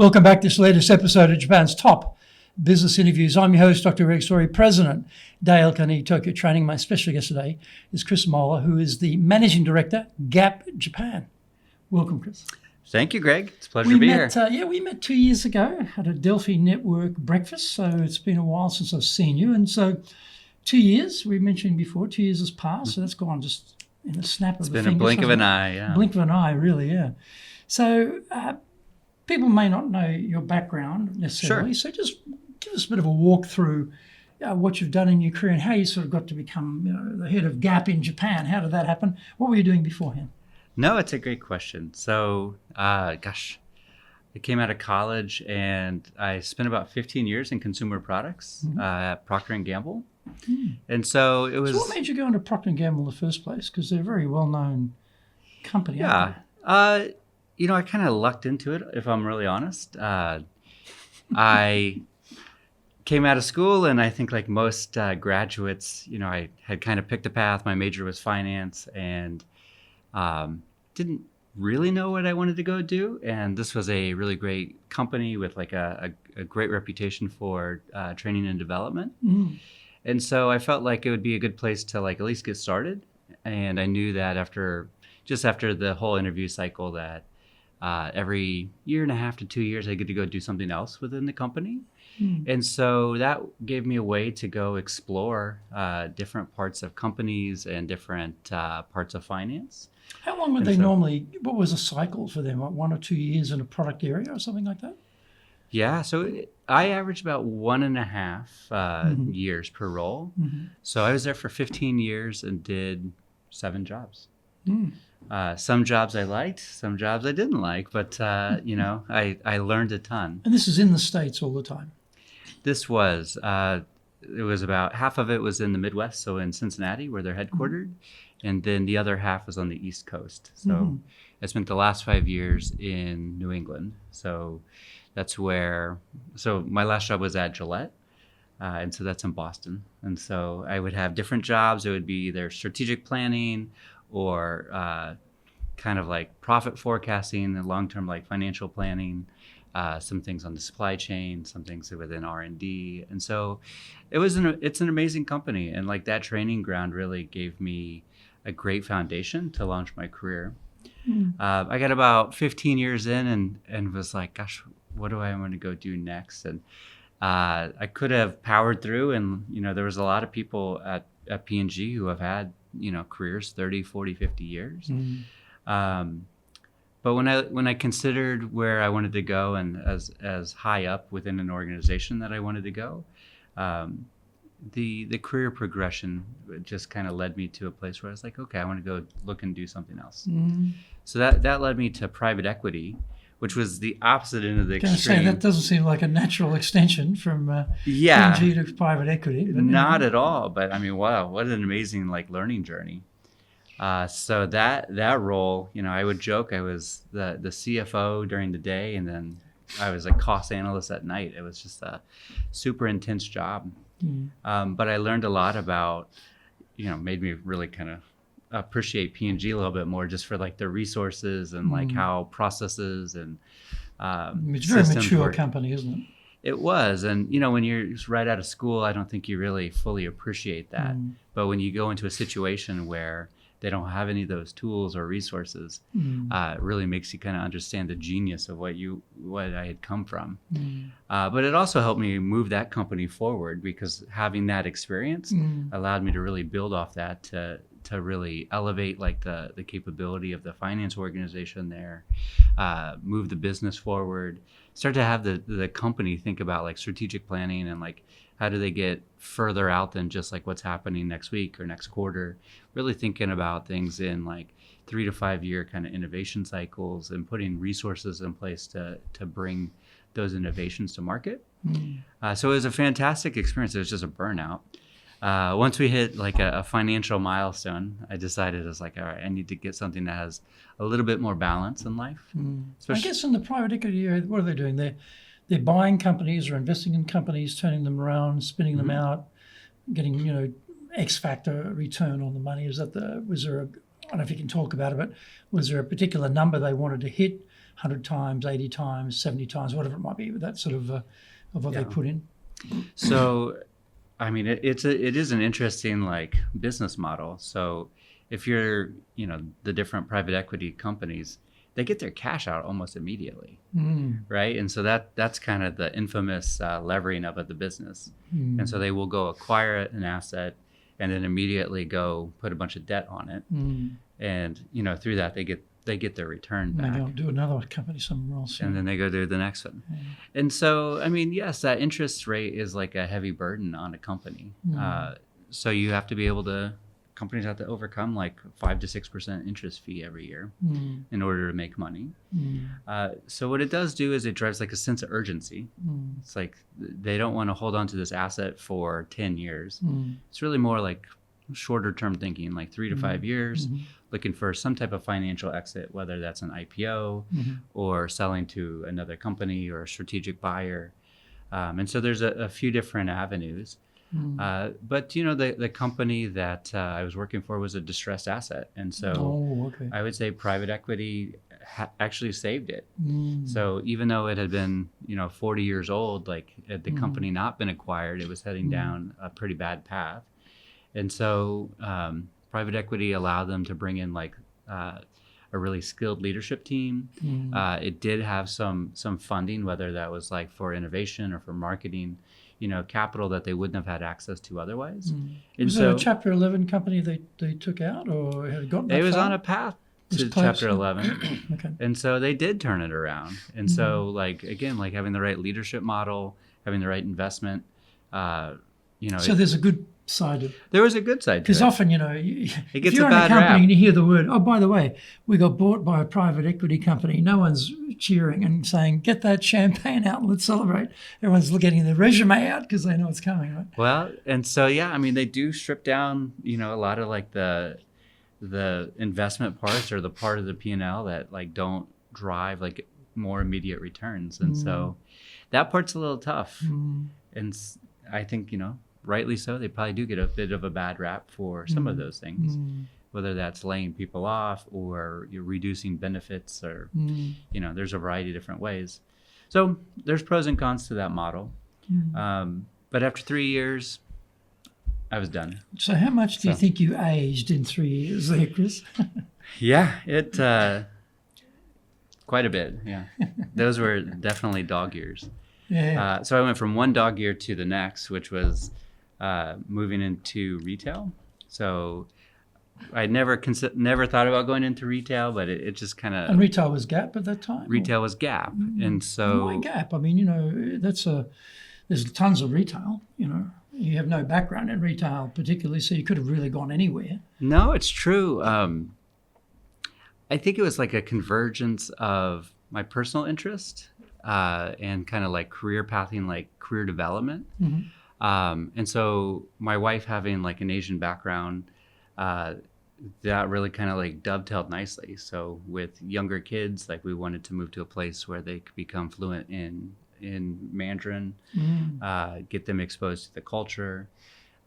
Welcome back to this latest episode of Japan's Top Business Interviews. I'm your host, Dr. Greg Story, President, Dale Carnegie Tokyo Training. My special guest today is Chris Mohler, who is the Managing Director, Gap Japan. Welcome, Chris. Thank you, Greg. It's a pleasure to be here. We met 2 years ago at a Delphi Network breakfast, so it's been a while since I've seen you. And so 2 years, we mentioned before, 2 years has passed, so that's gone just in a snap of the fingers. It's been a blink of an eye, yeah. Blink of an eye, really, yeah. So people may not know your background necessarily, Sure. so just give us a bit of a walk through what you've done in your career and how you sort of got to become the head of Gap in Japan. How did that happen? What were you doing beforehand? No, it's a great question. So, I came out of college and I spent about 15 years in consumer products at Procter & Gamble. Mm. And so it was... So what made you go into Procter & Gamble in the first place? Because they're a very well-known company. Yeah. I kind of lucked into it, if I'm really honest. I came out of school and I think like most graduates, I had kind of picked a path. My major was finance and didn't really know what I wanted to go do. And this was a really great company with like a great reputation for training and development. Mm. And so I felt like it would be a good place to like at least get started. And I knew that after the whole interview cycle that every year and a half to 2 years, I get to go do something else within the company. Mm. And so that gave me a way to go explore different parts of companies and different parts of finance. How long would they normally, what was a cycle for them? Like 1 or 2 years in a product area or something like that? Yeah, so I averaged about 1.5 years per role. Mm-hmm. So I was there for 15 years and did 7 jobs. Mm. Some jobs I liked, some jobs I didn't like, but I learned a ton. And this is in the States all the time? This was, it was about half of it was in the Midwest, so in Cincinnati where they're headquartered, and then the other half was on the East Coast. So I spent the last 5 years in New England. So that's so my last job was at Gillette. And so that's in Boston. And so I would have different jobs. It would be either strategic planning or kind of like profit forecasting and long-term like financial planning, some things on the supply chain, some things within R&D. And so it's an amazing company. And like that training ground really gave me a great foundation to launch my career. I got about 15 years in and was like, gosh, what do I want to go do next? And I could have powered through and, there was a lot of people at P&G who have had, careers 30, 40, 50 years. But when I considered where I wanted to go and as high up within an organization that I wanted to go, the career progression just kind of led me to a place where I was like, okay, I want to go look and do something else. So that led me to private equity, which was the opposite end of the extreme. That doesn't seem like a natural extension from P&G to private equity. Not at all. But I mean, wow, what an amazing learning journey. So that role, I would joke I was the CFO during the day, and then I was a cost analyst at night. It was just a super intense job. But I learned a lot about, made me really kind of appreciate P&G a little bit more just for like their resources and like how processes and it's a very mature company, isn't it? It was. And when you're right out of school, I don't think you really fully appreciate that. But when you go into a situation where they don't have any of those tools or resources, it really makes you kind of understand the genius of what I had come from. But it also helped me move that company forward because having that experience allowed me to really build off that to really elevate like the capability of the finance organization there, move the business forward, start to have the company think about like strategic planning and like how do they get further out than just like what's happening next week or next quarter, really thinking about things in like 3 to 5 year kind of innovation cycles and putting resources in place to bring those innovations to market. So it was a fantastic experience. It was just a burnout. Once we hit like a financial milestone, I decided I was like, all right, I need to get something that has a little bit more balance in life. I guess in the private equity area, what are they doing? They're buying companies or investing in companies, turning them around, spinning them out, getting, X factor return on the money. Was there I don't know if you can talk about it, but was there a particular number they wanted to hit 100 times, 80 times, 70 times, whatever it might be, with that sort of what they put in. So, I mean, it is an interesting like business model. So if you're, the different private equity companies, they get their cash out almost immediately, right? And so that's kind of the infamous levering up of the business. And so they will go acquire an asset and then immediately go put a bunch of debt on it. And, through that, they get their return back. And they go do another company somewhere else. And then they go do the next one. And so, I mean, yes, that interest rate is like a heavy burden on a company. So you have to be able to, companies have to overcome like 5 to 6% interest fee every year in order to make money. So what it does do is it drives like a sense of urgency. It's like they don't want to hold on to this asset for 10 years. It's really more like shorter term thinking, like 3 to 5 years, looking for some type of financial exit, whether that's an IPO or selling to another company or a strategic buyer. And so there's a few different avenues. But the company that I was working for was a distressed asset, and so I would say private equity actually saved it. So even though it had been 40 years old, like had the company not been acquired, it was heading down a pretty bad path. And so private equity allowed them to bring in like a really skilled leadership team. It did have some funding, whether that was like for innovation or for marketing, capital that they wouldn't have had access to otherwise. Was it a Chapter 11 company they took out, or had gotten that It was far? on a path to Chapter 11. Okay. And so they did turn it around. And so like, again, like having the right leadership model, having the right investment, So there's a good side of it. There was a good side to it. Because often, It if gets you're a in a bad company rap. and you hear the word, oh, by the way, we got bought by a private equity company, no one's cheering and saying, get that champagne out and let's celebrate. Everyone's getting their resume out because they know it's coming, right? Well, and so, I mean, they do strip down, a lot of like the investment parts or the part of the P&L that like don't drive like more immediate returns. And so that part's a little tough. And I think, rightly so, they probably do get a bit of a bad rap for some of those things, whether that's laying people off or you're reducing benefits or, there's a variety of different ways. So there's pros and cons to that model. But after 3 years, I was done. So how much do you think you aged in 3 years there, Chris? Yeah, quite a bit. Yeah. Those were definitely dog years. Yeah. So I went from one dog year to the next, which was moving into retail. So I never thought about going into retail, but it just kind of. And retail was Gap at that time? Retail was Gap, and so. Why Gap? I mean, there's tons of retail. You have no background in retail particularly, so you could have really gone anywhere. No, it's true. I think it was like a convergence of my personal interest and kind of like career pathing, like career development. And so my wife having like an Asian background, that really kind of like dovetailed nicely. So with younger kids, like we wanted to move to a place where they could become fluent in Mandarin, get them exposed to the culture.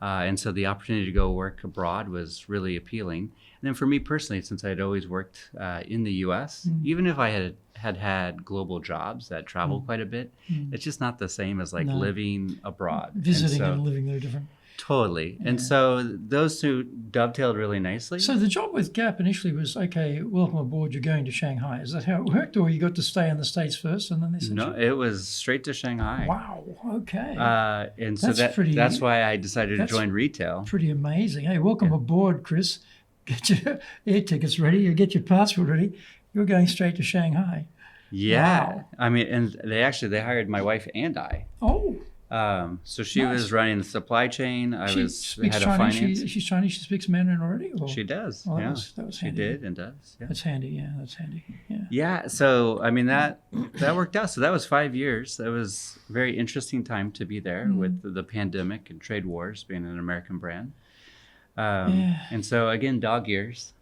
And so the opportunity to go work abroad was really appealing. And then for me personally, since I'd always worked in the US, even if I had global jobs that traveled quite a bit, it's just not the same as like living abroad. Visiting and living there different. Totally. Yeah. And so those two dovetailed really nicely. So the job with Gap initially was, okay, welcome aboard, you're going to Shanghai. Is that how it worked? Or you got to stay in the States first and then they said No, it was straight to Shanghai. Wow, okay. And so that's why I decided to join retail. Pretty amazing. Hey, welcome aboard, Chris. Get your air tickets ready, you get your passport ready. You're going straight to Shanghai. Yeah. Wow. I mean, and they hired my wife and I. Oh. So she was running the supply chain. I was head of finance. She's Chinese. She speaks Mandarin already? Or? She does. Oh, yeah. That was she handy. did and does. Yeah. That's handy. Yeah, that's handy. Yeah. Yeah. So, I mean, that worked out. So that was 5 years. That was a very interesting time to be there with the pandemic and trade wars, being an American brand. And so, again, dog years.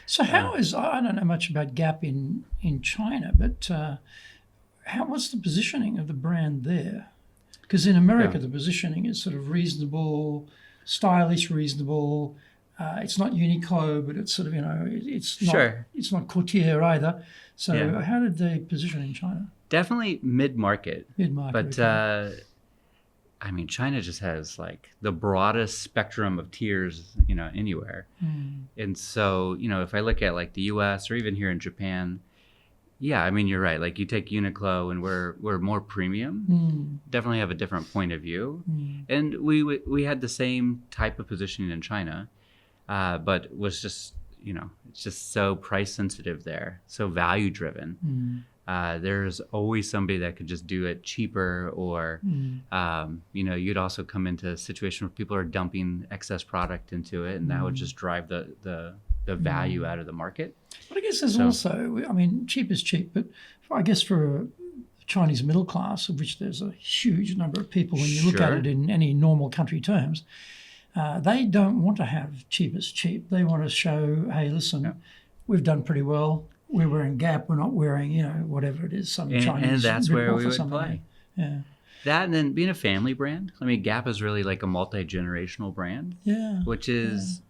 So I don't know much about Gap in China, but what's the positioning of the brand there? Because in America, the positioning is sort of reasonable, stylish, reasonable, It's not Uniqlo, but it's sort of, it's not Sure. it's not Cartier either. So Yeah. how did they position in China? Definitely mid-market. Mid-market. But I mean, China just has like the broadest spectrum of tiers, anywhere. And so, if I look at like the US or even here in Japan, yeah, I mean, you're right. Like you take Uniqlo and we're more premium, definitely have a different point of view. And we had the same type of positioning in China, but was just, it's just so price sensitive there, so value driven. There's always somebody that could just do it cheaper, or you'd also come into a situation where people are dumping excess product into it, and that would just drive the value out of the market. But I guess there's also, I mean, cheap is cheap, but I guess for a Chinese middle class, of which there's a huge number of people when you look at it in any normal country terms, they don't want to have cheap as cheap. They want to show, hey, listen, we've done pretty well. We're wearing Gap. We're not wearing, whatever it is, some Chinese. And that's where we would something. play. Yeah. That, and then being a family brand. I mean, Gap is really like a multi-generational brand. Yeah. Which is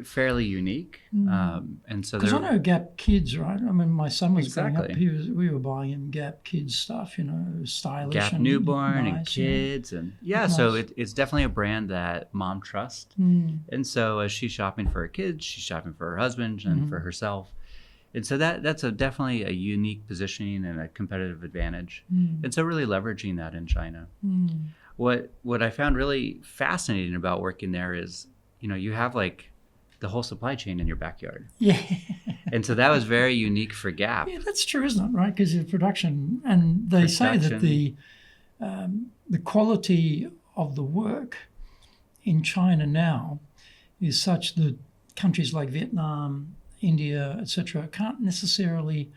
fairly unique. And so because I know Gap Kids, right? I mean, my son was growing up. Exactly. We were buying him Gap Kids stuff, stylish. Gap and newborn nice, and kids, and so it's definitely a brand that mom trusts. And so as she's shopping for her kids, she's shopping for her husband and for herself. And so that's definitely a unique positioning and a competitive advantage. And so really leveraging that in China. What I found really fascinating about working there is, you have like the whole supply chain in your backyard. Yeah. And so that was very unique for Gap. Yeah, that's true, isn't it? Right, because of production, and they say that the quality of the work in China now is such that countries like Vietnam, India, etc., can't necessarily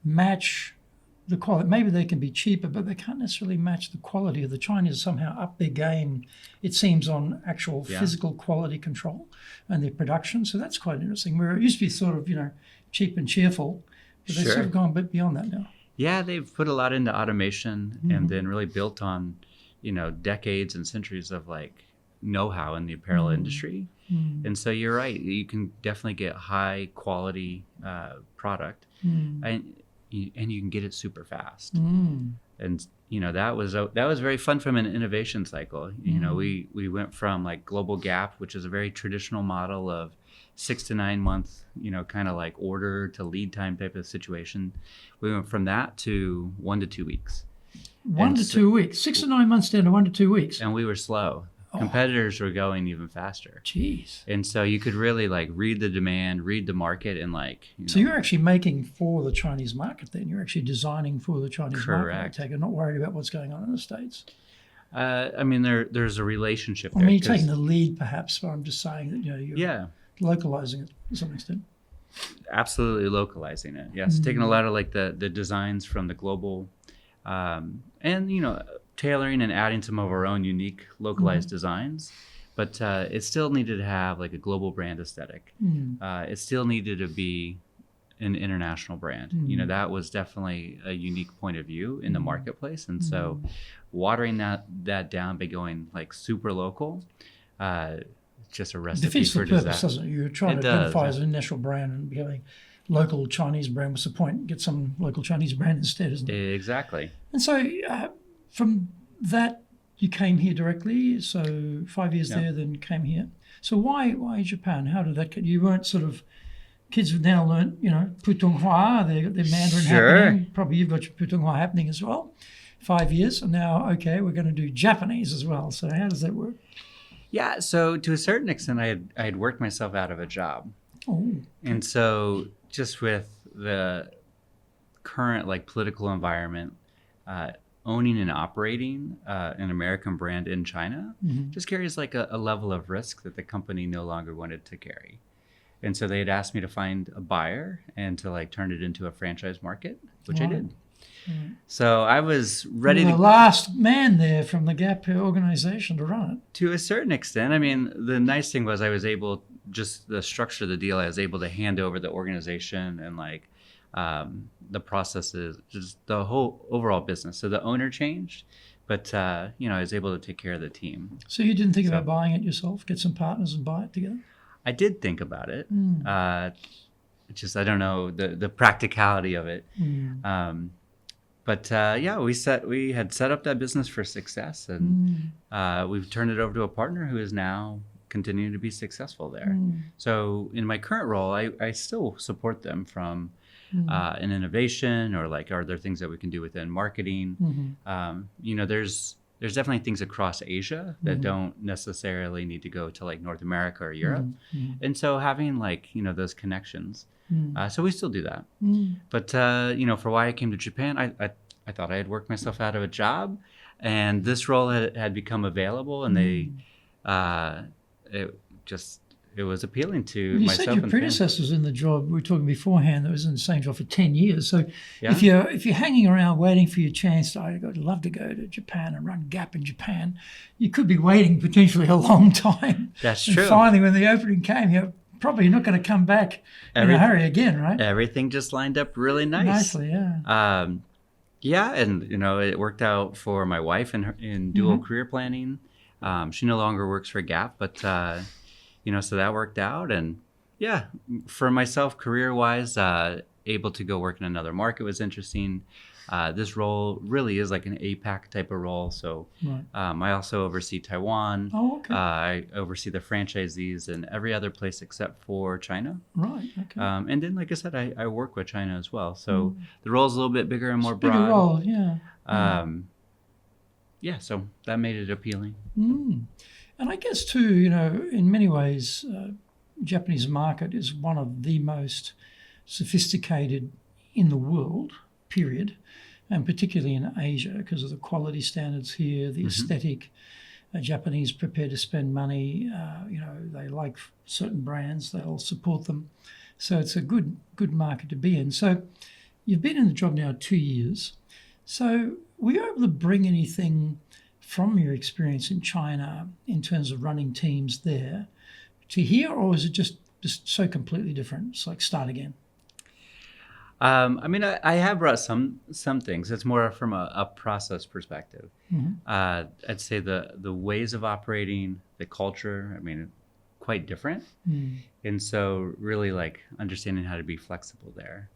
match the quality. Maybe they can be cheaper, but they can't necessarily match the quality of the Chinese. Somehow up their game, it seems, on actual physical quality control and their production. So that's quite interesting. Where it used to be sort of, cheap and cheerful, but they've sort of gone a bit beyond that now. Yeah, they've put a lot into automation and then really built on, decades and centuries of like know-how in the apparel industry. And so you're right, you can definitely get high quality product and you can get it super fast. And that was very fun from an innovation cycle. We went from like Global Gap, which is a very traditional model of 6 to 9 months, kind of like order to lead time type of situation. We went from that to 1 to 2 weeks. 1 to 2 weeks, 6 to 9 months down to 1 to 2 weeks. And we were slow. Competitors were going even faster. Jeez. And so you could really like read the demand, read the market, and like. So you're actually making for the Chinese market then? You're actually designing for the Chinese market. I take it, not worried about what's going on in the States. I mean, there's a relationship there. I mean, you're taking the lead perhaps, but I'm just saying that, you're localizing it to some extent. Absolutely localizing it. Yes, taking a lot of like the designs from the global, and tailoring and adding some of our own unique localized designs, but it still needed to have like a global brand aesthetic. It still needed to be an international brand. That was definitely a unique point of view in the marketplace. And so watering that down by going like super local, just a recipe defeats for the purpose, disaster. doesn't it? You're trying to identify as an national brand and becoming local Chinese brand. What's the point? Get some local Chinese brand instead, isn't it? Exactly. And so from that, you came here directly. So 5 years there, then came here. So why Japan? How did that get? You weren't sort of, kids have now learned, Putonghua, their Mandarin happening. Probably you've got your Putonghua happening as well. 5 years, and now, okay, we're going to do Japanese as well. So how does that work? Yeah, so to a certain extent, I had worked myself out of a job. And so just with the current like political environment, owning and operating an American brand in China just carries like a level of risk that the company no longer wanted to carry. And so they had asked me to find a buyer and to like turn it into a franchise market, which I did. So I was ready the last man there from the Gap organization to run it. To a certain extent. I mean, the nice thing was I was able, just the structure of the deal, I was able to hand over the organization and like the processes, just the whole overall business. So the owner changed, but I was able to take care of the team. So you didn't think about buying it yourself, get some partners and buy it together? I did think about it. It's just I don't know the practicality of it. But yeah, we had set up that business for success, and we've turned it over to a partner who is now continuing to be successful there. So in my current role, I still support them from an innovation, or like, are there things that we can do within marketing? You know, there's definitely things across Asia that don't necessarily need to go to like North America or Europe. And so having like, you know, those connections. So we still do that. But, you know, for why I came to Japan, I thought I had worked myself out of a job, and this role had become available, and it was appealing to You myself. said your and predecessors in the job, we were talking beforehand, that was in the same job for 10 years. So Yeah. if you're hanging around waiting for your chance, I'd love to go to Japan and run Gap in Japan, you could be waiting potentially a long time. That's and true. Finally, when the opening came, you're probably not going to come back in a hurry again, right? Everything just lined up really nice. Nicely, yeah. Yeah, and you know, it worked out for my wife in dual career planning. She no longer works for Gap, but you know, so that worked out. And yeah, for myself, career-wise, able to go work in another market was interesting. This role really is like an APAC type of role. So I also oversee Taiwan. Oh, okay. I oversee the franchisees in every other place except for China. Right, okay. And then, like I said, I work with China as well. So the role's a little bit bigger and more broad. Bigger role, yeah. Yeah, so that made it appealing. And I guess too, you know, in many ways, Japanese market is one of the most sophisticated in the world, period, and particularly in Asia because of the quality standards here, the aesthetic. Japanese prepared to spend money. You know, they like certain brands; they'll support them. So it's a good market to be in. So you've been in the job now 2 years. So were you able to bring anything from your experience in China in terms of running teams there to here, or is it just so completely different? It's like start again. I mean, I have brought some things. It's more from a process perspective. I'd say the ways of operating, the culture, I mean, quite different. And so really like understanding how to be flexible there.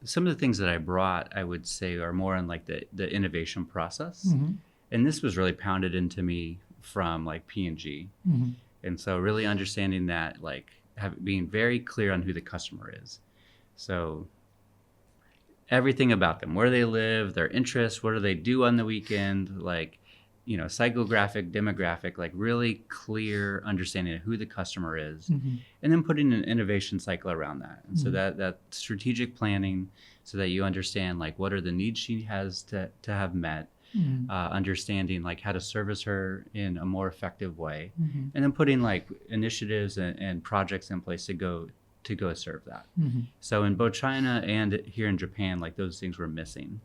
Some of the things that I brought, I would say, are more on like the innovation process. And this was really pounded into me from like P&G. And so really understanding that, like being very clear on who the customer is. So everything about them, where they live, their interests, what do they do on the weekend, like, you know, psychographic, demographic, like really clear understanding of who the customer is, and then putting an innovation cycle around that. And so that strategic planning, so that you understand like what are the needs she has to have met, understanding like how to service her in a more effective way, and then putting like initiatives and projects in place to go serve that. So in both China and here in Japan, like those things were missing.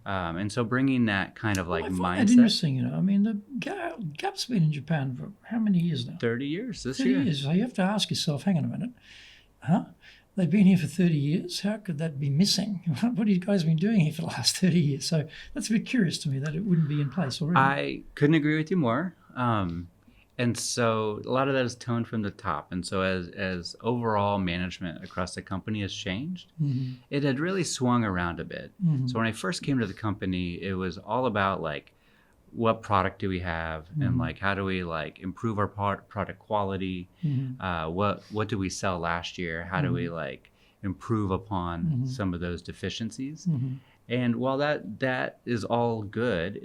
And so bringing that kind of like I find mindset. that interesting, you know. I mean, the Gap's been in Japan for how many years now? 30 years this 30 year. years. So you have to ask yourself, hang on a minute, they've been here for 30 years. How could that be missing? What have you guys been doing here for the last 30 years? So that's a bit curious to me that it wouldn't be in place already. I couldn't agree with you more. And so a lot of that is toned from the top. And so as overall management across the company has changed, it had really swung around a bit. So when I first came to the company, it was all about like, what product do we have, and like how do we like improve our product quality? What do we sell last year? How do we like improve upon some of those deficiencies? And while that is all good,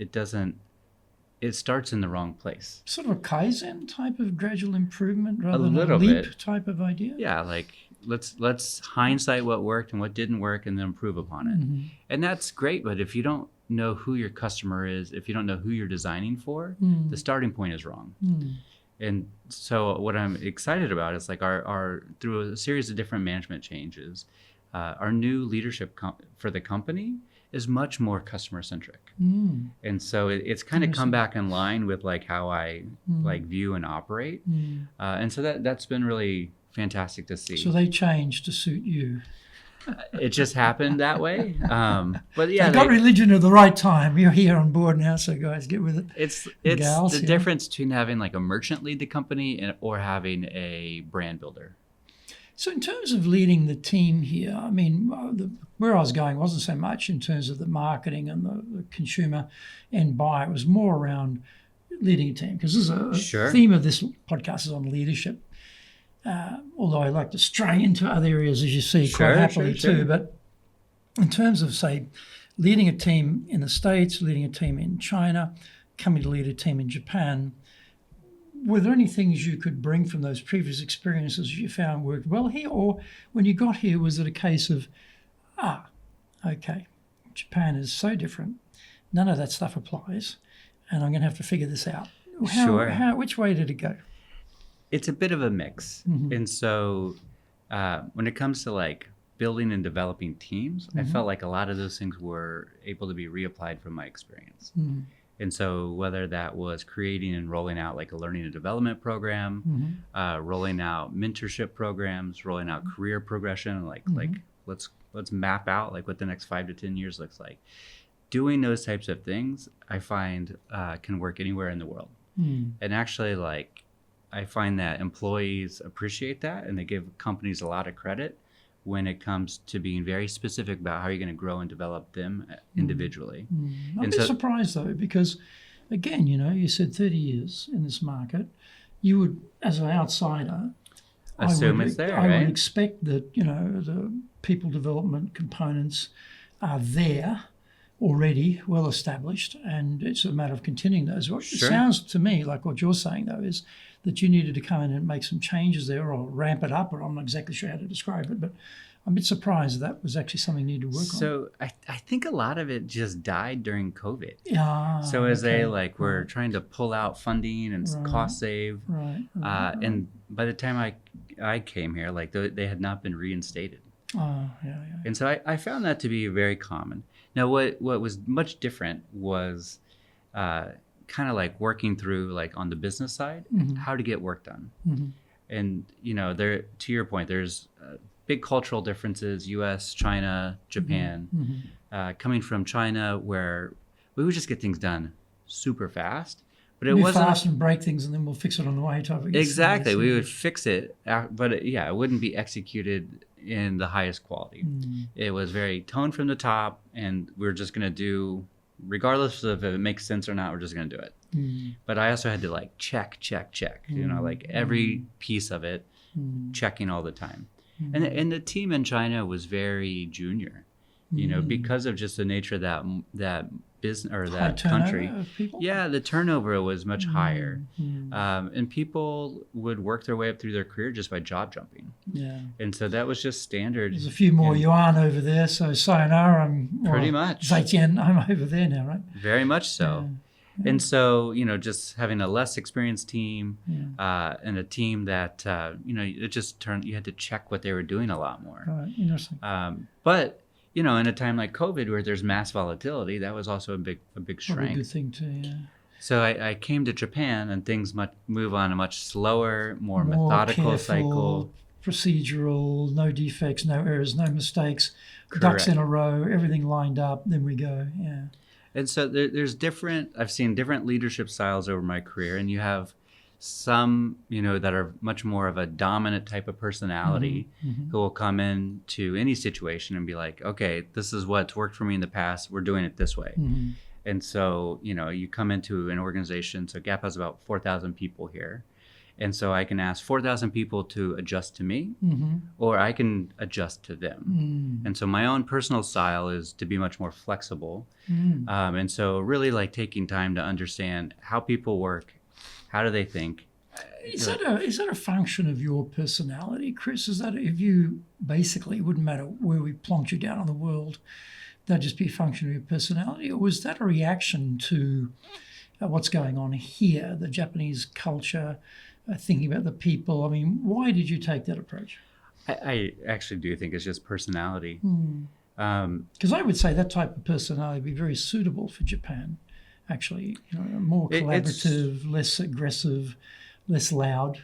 it starts in the wrong place. Sort of a Kaizen type of gradual improvement rather than little a leap bit. type of idea? Yeah, like let's hindsight what worked and what didn't work and then improve upon it. And that's great, but if you don't know who your customer is, if you don't know who you're designing for, the starting point is wrong. And so what I'm excited about is like our through a series of different management changes, our new leadership for the company is much more customer centric. And so it's kind of come back in line with like how I like view and operate. And so that's been really fantastic to see. So they changed to suit you. It just happened that way. But yeah, you got religion at the right time. You're here on board now, so guys, get with it. It's Gals, the yeah. difference between having like a merchant lead the company or having a brand builder. So in terms of leading the team here, I mean, where I was going wasn't so much in terms of the marketing and the consumer end buyer. It was more around leading a team, because this is a theme of this podcast is on leadership. Although I like to stray into other areas, as you see, quite happily too. But in terms of, say, leading a team in the States, leading a team in China, coming to lead a team in Japan, were there any things you could bring from those previous experiences you found worked well here? Or when you got here, was it a case of, okay, Japan is so different, none of that stuff applies, and I'm going to have to figure this out? Which way did it go? It's a bit of a mix. Mm-hmm. And so when it comes to like building and developing teams, I felt like a lot of those things were able to be reapplied from my experience. Mm-hmm. And so whether that was creating and rolling out like a learning and development program, rolling out mentorship programs, rolling out career progression, like let's map out like what the next 5 to 10 years looks like. Doing those types of things, I find can work anywhere in the world. And actually, like, I find that employees appreciate that, and they give companies a lot of credit when it comes to being very specific about how you're going to grow and develop them individually. I'd be surprised, though, because, again, you said 30 years in this market. You would, as an outsider, assume it's there, I right? would expect that, the people development components are there already, well established, and it's a matter of continuing those. It sounds to me like what you're saying, though, is that you needed to come in and make some changes there, or ramp it up, or I'm not exactly sure how to describe it, but I'm a bit surprised that was actually something you needed to work on. So I think a lot of it just died during COVID. Yeah. So as they were trying to pull out funding and cost save, and by the time I came here, like they had not been reinstated. And so I found that to be very common. Now, what was much different was kind of like working through, like on the business side, how to get work done. And, there, to your point, there's big cultural differences, US, China, Japan. Coming from China, where we would just get things done super fast. But it wasn't fast and break things, and then we'll fix it on the way type of thing. Exactly. We would fix it, but it wouldn't be executed in the highest quality. It was very toned from the top, and we're just going to do, regardless of if it makes sense or not, we're just going to do it. But I also had to like check, like every piece of it, checking all the time. And the team in China was very junior, because of just the nature of that business or that country. Yeah, the turnover was much higher. And people would work their way up through their career just by job jumping. Yeah. And so that was just standard. There's a few more yuan over there, so sayonara, pretty much. Zaijian, I'm over there now, right? Very much so. Yeah. And so, just having a less experienced team and a team that, it just turned, you had to check what they were doing a lot more. Right, interesting. But, in a time like COVID where there's mass volatility, that was also a big strength. Probably a good thing too, yeah. So I came to Japan, and things move on a much slower, more methodical careful, cycle. Procedural, no defects, no errors, no mistakes, Correct. Ducks in a row, everything lined up, then we go, yeah. And so I've seen different leadership styles over my career, and you have some, that are much more of a dominant type of personality who will come into any situation and be like, okay, this is what's worked for me in the past. We're doing it this way. And so, you come into an organization. So Gap has about 4,000 people here. And so I can ask 4,000 people to adjust to me, or I can adjust to them. And so my own personal style is to be much more flexible. And so really like taking time to understand how people work, how do they think. Is that a function of your personality, Chris? Is that if you basically, it wouldn't matter where we plonked you down in the world, that'd just be a function of your personality? Or was that a reaction to what's going on here, the Japanese culture, thinking about the people? I mean, why did you take that approach? I actually do think it's just personality. Because I would say that type of personality would be very suitable for Japan, actually. More collaborative, less aggressive, less loud.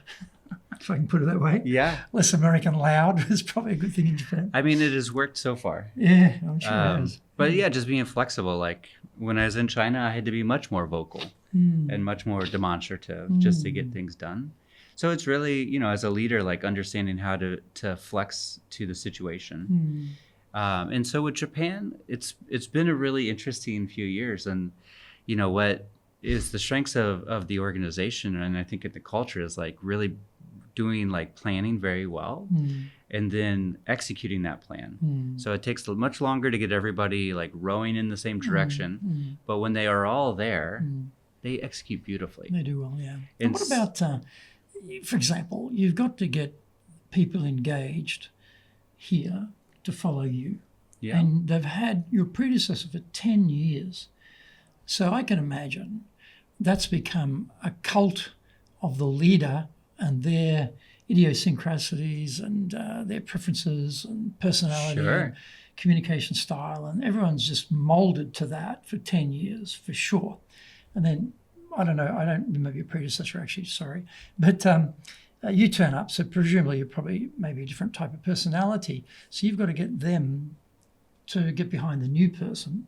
if I can put it that way. Yeah. Less American loud is probably a good thing in Japan. I mean, it has worked so far. Yeah, I'm sure it has. But yeah, just being flexible. Like when I was in China, I had to be much more vocal and much more demonstrative just to get things done. So it's really, you know, as a leader, like understanding how to flex to the situation. And so with Japan, it's been a really interesting few years. And, you know, what is the strengths of the organization, and I think in the culture, is like really doing like planning very well and then executing that plan. So it takes much longer to get everybody like rowing in the same direction. But when they are all there, they execute beautifully. They do well, yeah. And what about, for example, you've got to get people engaged here to follow you. Yeah. And they've had your predecessor for 10 years. So I can imagine that's become a cult of the leader and their idiosyncrasies and their preferences and personality and communication style. And everyone's just molded to that for 10 years, for sure. And then, I don't know, I don't remember your predecessor actually, sorry. But you turn up, so presumably you're probably maybe a different type of personality. So you've got to get them to get behind the new person.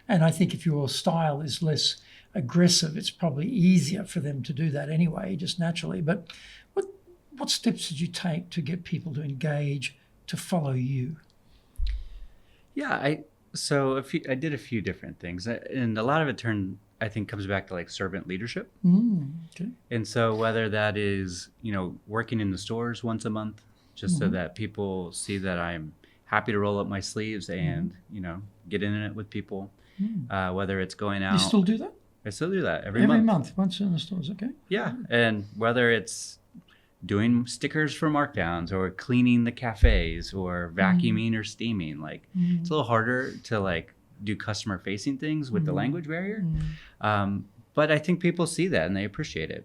And I think if your style is less aggressive, it's probably easier for them to do that anyway, just naturally. But what steps did you take to get people to engage, to follow you? Yeah, I did a few different things, and a lot of it comes back to like servant leadership. Okay. And so whether that is, you know, working in the stores once a month, just so that people see that I'm happy to roll up my sleeves and, you know, get in it with people, whether it's going out. You still do that? I still do that every month. Every month, once in the stores, okay. Yeah, and whether it's doing stickers for markdowns or cleaning the cafes or vacuuming or steaming, like it's a little harder to like do customer facing things with the language barrier. But I think people see that and they appreciate it.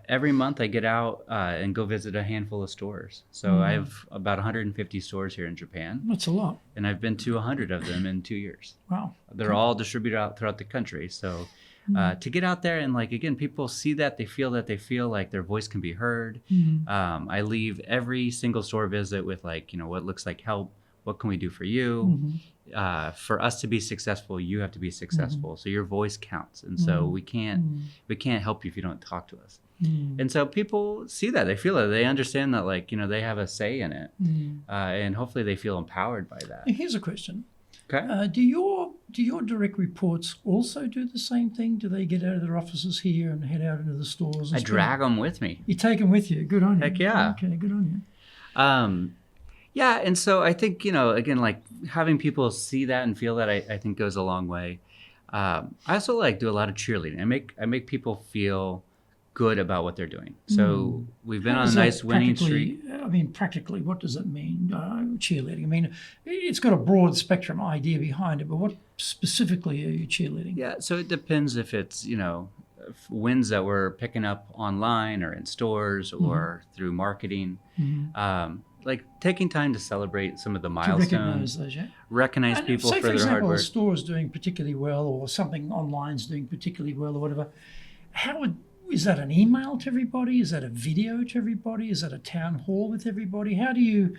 Every month I get out and go visit a handful of stores. So I have about 150 stores here in Japan. That's a lot. And I've been to 100 of them in 2 years. Wow. They're all distributed out throughout the country. So to get out there and like, again, people see that, they feel like their voice can be heard. I leave every single store visit with like, you know, what looks like help. What can we do for you? For us to be successful, you have to be successful. So your voice counts. And so we can't help you if you don't talk to us. And so people see that, they feel it, they understand that, like, you know, they have a say in it. And hopefully they feel empowered by that. Here's a question. Okay. Do your direct reports also do the same thing? Do they get out of their offices here and head out into the stores? I drag them with me. You take them with you. Good on you. Heck yeah. Okay, good on you. Yeah, and so I think, you know, again, like having people see that and feel that, I think goes a long way. I also like do a lot of cheerleading. I make people feel good about what they're doing. So we've been on a nice winning streak. I mean, practically, what does it mean, cheerleading? I mean, it's got a broad spectrum idea behind it, but what specifically are you cheerleading? Yeah, so it depends if it's, you know, wins that we're picking up online or in stores or through marketing. Like taking time to celebrate some of the milestones. To recognize those, yeah. Recognize and people say, for their hard work. A store is doing particularly well, or something online's doing particularly well, or whatever. Is that an email to everybody? Is that a video to everybody? Is that a town hall with everybody? How do you've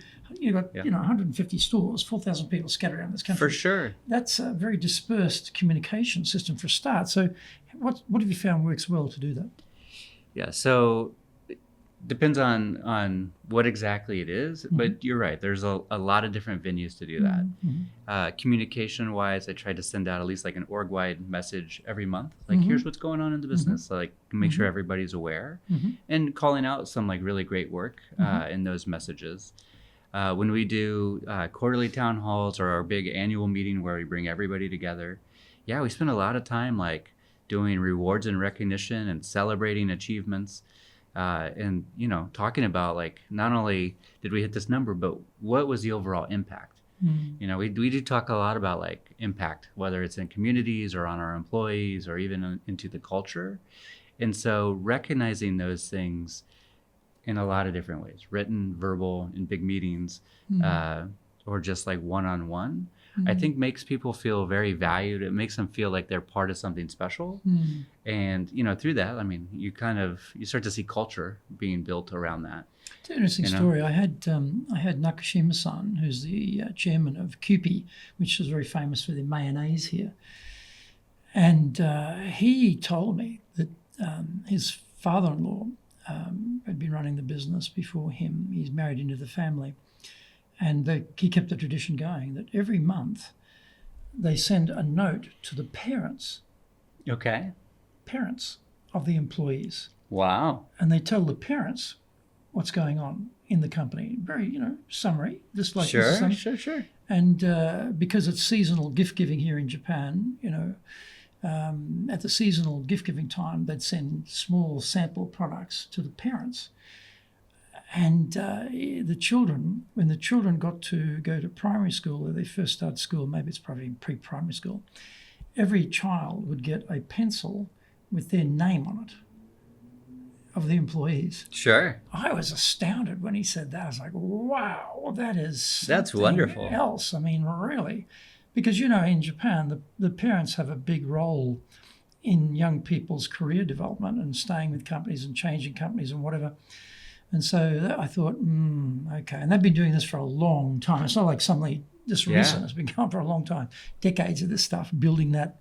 got 150 stores, 4,000 people scattered around this country. For sure. That's a very dispersed communication system for a start. So what have you found works well to do that? Yeah, so it depends on what exactly it is, but you're right. There's a lot of different venues to do that. Communication-wise, I try to send out at least like an org-wide message every month. Like, here's what's going on in the business. So, like, make sure everybody's aware. And calling out some like really great work in those messages. When we do quarterly town halls or our big annual meeting where we bring everybody together, we spend a lot of time like doing rewards and recognition and celebrating achievements. And, you know, talking about like, not only did we hit this number, but what was the overall impact? You know, we do talk a lot about like impact, whether it's in communities or on our employees or even into the culture. And so recognizing those things in a lot of different ways, written, verbal, in big meetings, or just like one-on-one, I think makes people feel very valued. It makes them feel like they're part of something special. And, through that, I mean, you start to see culture being built around that. It's an interesting story. I had Nakashima-san, who's the chairman of Capita, which is very famous for their mayonnaise here. And he told me that his father-in-law had been running the business before him. He's married into the family. And he kept the tradition going that every month they send a note to the parents of the employees. Wow. And they tell the parents what's going on in the company. Very, summary, just like this. Sure. And because it's seasonal gift giving here in Japan, at the seasonal gift giving time, they'd send small sample products to the parents. And the children, when the children got to go to primary school, or they first started school, maybe it's probably pre-primary school, every child would get a pencil with their name on it of the employees. Sure. I was astounded when he said that. I was like, wow, that's wonderful. Else. I mean, really. Because, in Japan, the parents have a big role in young people's career development and staying with companies and changing companies and whatever. And so I thought, okay. And they've been doing this for a long time. It's not like suddenly just recent. It's been going for a long time. Decades of this stuff, building that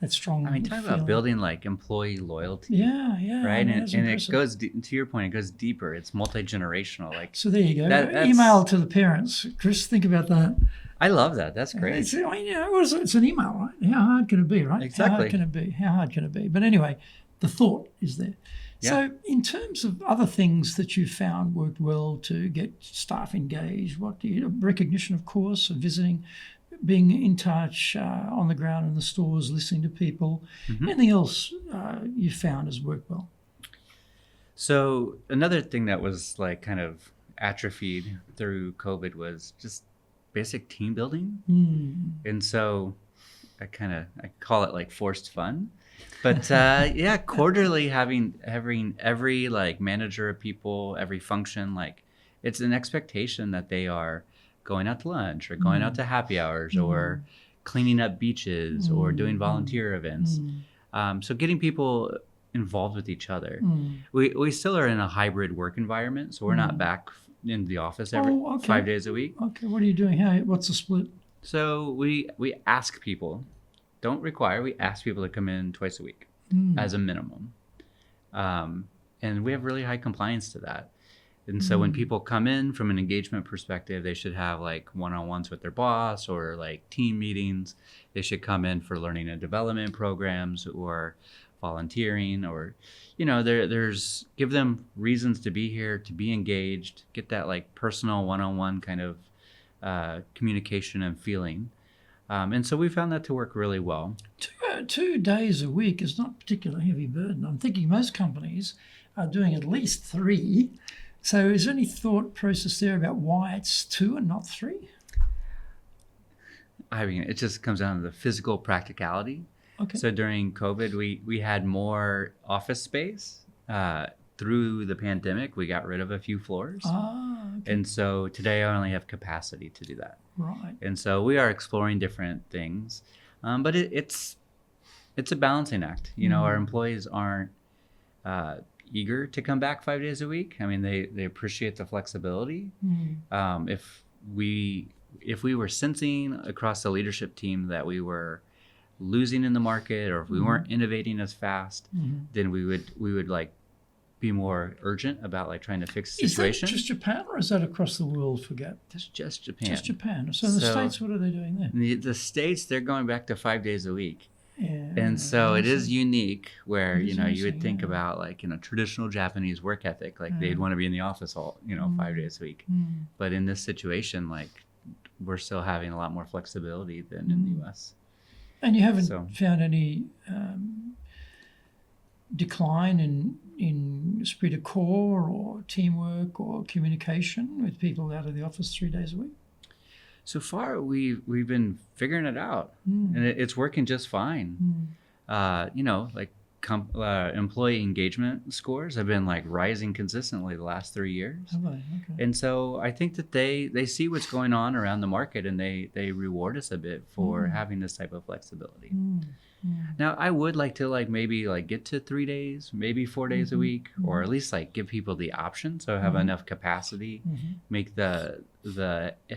strong talk about building like employee loyalty. Yeah. Right? And it goes, to your point, it goes deeper. It's multi-generational. So there you go. Email to the parents. Chris, think about that. I love that. That's great. It's an email, right? How hard can it be, right? Exactly. How hard can it be? But anyway, the thought is there. Yeah. So in terms of other things that you found worked well to get staff engaged, recognition, of course, of visiting, being in touch on the ground in the stores, listening to people. Anything else you found has worked well? So another thing that was like kind of atrophied through COVID was just basic team building. And so I call it like forced fun. But quarterly having every like manager of people, every function, like it's an expectation that they are going out to lunch or going out to happy hours or cleaning up beaches or doing volunteer events. So getting people involved with each other. We still are in a hybrid work environment, so we're not back in the office 5 days a week. Okay, what are you doing? What's the split? So we ask people, we ask people to come in twice a week as a minimum. And we have really high compliance to that. And so when people come in from an engagement perspective, they should have like one-on-ones with their boss or like team meetings. They should come in for learning and development programs or volunteering or, there's give them reasons to be here, to be engaged, get that like personal one-on-one kind of communication and feeling. And so we found that to work really well. 2 days a week is not a particularly heavy burden. I'm thinking most companies are doing at least 3. So is there any thought process there about why it's 2 and not 3? I mean, it just comes down to the physical practicality. Okay. So during COVID, we had more office space. Through the pandemic, we got rid of a few floors. Okay. And so today I only have capacity to do that. Right. And so we are exploring different things. But it's a balancing act. Our employees aren't eager to come back 5 days a week. I mean, they appreciate the flexibility. If we were sensing across the leadership team that we were losing in the market or if we weren't innovating as fast, then we would like be more urgent about like trying to fix the situation. Is that just Japan or is that across the world for Gap? That's just Japan. Just Japan. So in the States, what are they doing there? The States, they're going back to 5 days a week. Yeah, and so it is unique where, you would think about like, traditional Japanese work ethic, like they'd want to be in the office all, 5 days a week. But in this situation, like we're still having a lot more flexibility than in the US. And you haven't found any decline in esprit de corps or teamwork or communication with people out of the office 3 days a week? So far, we've been figuring it out, and it's working just fine. Like employee engagement scores have been like rising consistently the last 3 years. Have they? Okay. And so I think that they see what's going on around the market, and they reward us a bit for having this type of flexibility. Now, I would like to maybe get to 3 days, maybe 4 days a week, or at least give people the option, so have enough capacity, make the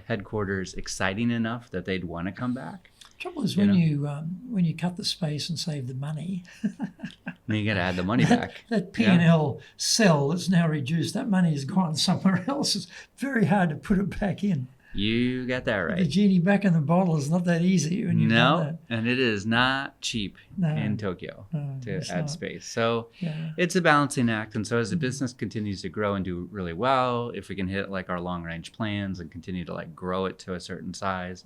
headquarters exciting enough that they'd want to come back. Trouble is when you cut the space and save the money, then you got to add the money back. That P&L cell that's now reduced, that money has gone somewhere else. It's very hard to put it back in. You got that right. The genie back in the bottle is not that easy when you do that. And it is not cheap in Tokyo to add space. So it's a balancing act. And so as the business continues to grow and do really well, if we can hit our long range plans and continue to grow it to a certain size,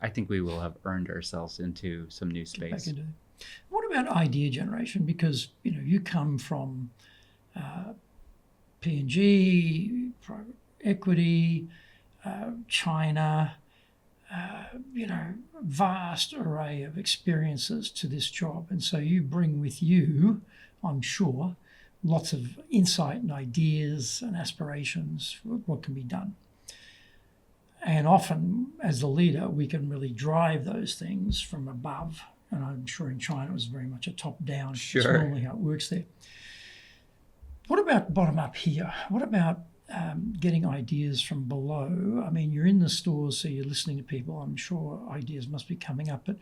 I think we will have earned ourselves into some new space. What about idea generation? Because you come from P&G, private equity, China, vast array of experiences to this job. And so you bring with you, I'm sure, lots of insight and ideas and aspirations for what can be done. And often, as the leader, we can really drive those things from above. And I'm sure in China it was very much a top-down. Sure. That's normally how it works there. What about bottom-up here? What about getting ideas from below? I mean, you're in the stores, so you're listening to people. I'm sure ideas must be coming up. But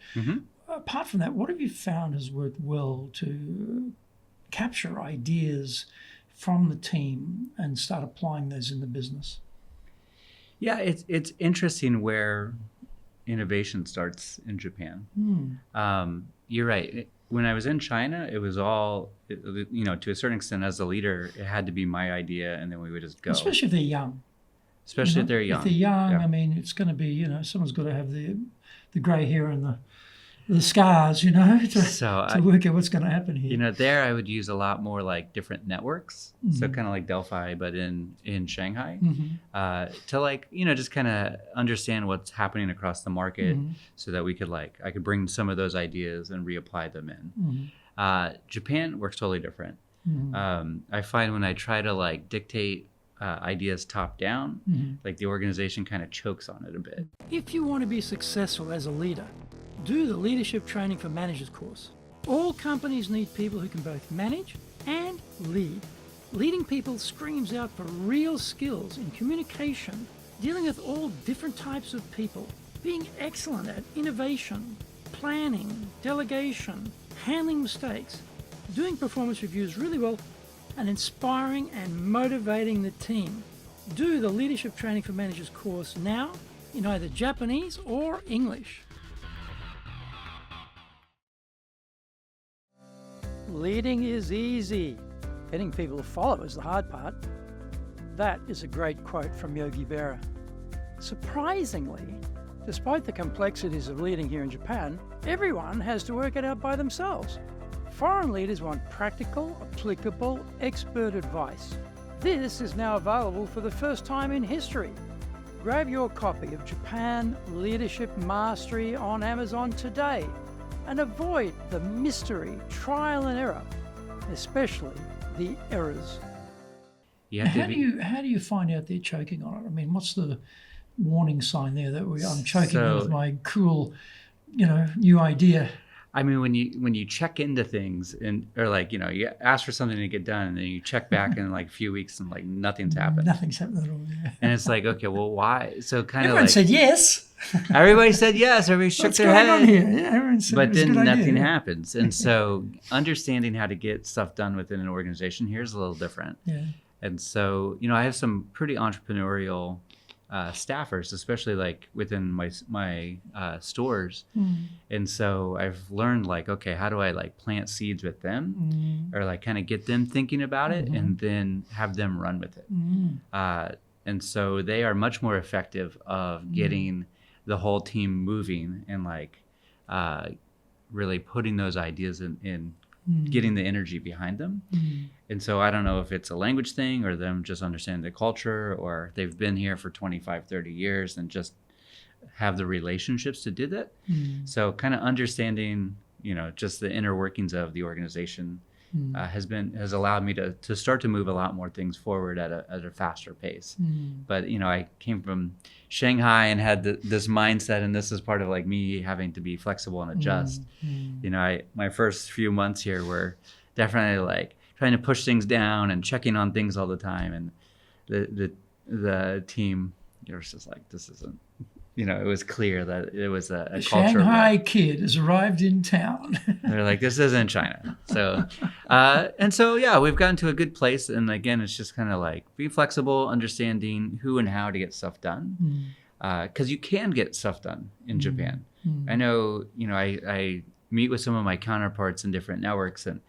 apart from that, what have you found has worked well to capture ideas from the team and start applying those in the business? Yeah, it's interesting where innovation starts in Japan. You're right. When I was in China, it was all, to a certain extent, as a leader, it had to be my idea, and then we would just go. Especially if they're young. Especially if they're young. If they're young, I mean, it's going to be, someone's got to have the grey hair and the scars, to work out what's going to happen here. There I would use a lot more different networks. So kind of like Delphi, but in Shanghai, to just kind of understand what's happening across the market so that we could I could bring some of those ideas and reapply them in. Japan works totally different. I find when I try to dictate ideas top down, the organization kind of chokes on it a bit. If you want to be successful as a leader, do the Leadership Training for Managers course. All companies need people who can both manage and lead. Leading people screams out for real skills in communication, dealing with all different types of people, being excellent at innovation, planning, delegation, handling mistakes, doing performance reviews really well, and inspiring and motivating the team. Do the Leadership Training for Managers course now in either Japanese or English. Leading is easy. Getting people to follow is the hard part. That is a great quote from Yogi Berra. Surprisingly, despite the complexities of leading here in Japan, everyone has to work it out by themselves. Foreign leaders want practical, applicable, expert advice. This is now available for the first time in history. Grab your copy of Japan Leadership Mastery on Amazon today and avoid the mystery, trial and error, especially the errors. How do you find out they're choking on it? I mean, what's the warning sign there that I'm choking with my cool, new idea? I mean, when you check into things or you ask for something to get done and then you check back in a few weeks and nothing's happened. Nothing's happened at all. Yeah. And it's okay, well, why? So kind of everyone said yes. Everybody said yes. Everybody shook their head. What's going on here? Yeah, everyone said but then nothing idea. happens. And so understanding how to get stuff done within an organization here is a little different. Yeah. And so, I have some pretty entrepreneurial staffers, especially within my stores. And so I've learned okay, how do I plant seeds with them or kind of get them thinking about it and then have them run with it. And so they are much more effective of getting the whole team moving and really putting those ideas in getting the energy behind them. And so I don't know if it's a language thing or them just understanding the culture or they've been here for 25, 30 years and just have the relationships to do that. So kind of understanding just the inner workings of the organization has allowed me to start to move a lot more things forward at a faster pace. But I came from Shanghai and had this mindset, and this is part of like me having to be flexible and adjust. My first few months here were definitely like trying to push things down and checking on things all the time, and the team was just like, this isn't. It was clear that it was a culture. Shanghai kid has arrived in town. They're like, this isn't China. So, we've gotten to a good place. And again, it's just kind of like be flexible, understanding who and how to get stuff done. Because you can get stuff done in Japan. I know, I meet with some of my counterparts in different networks, and,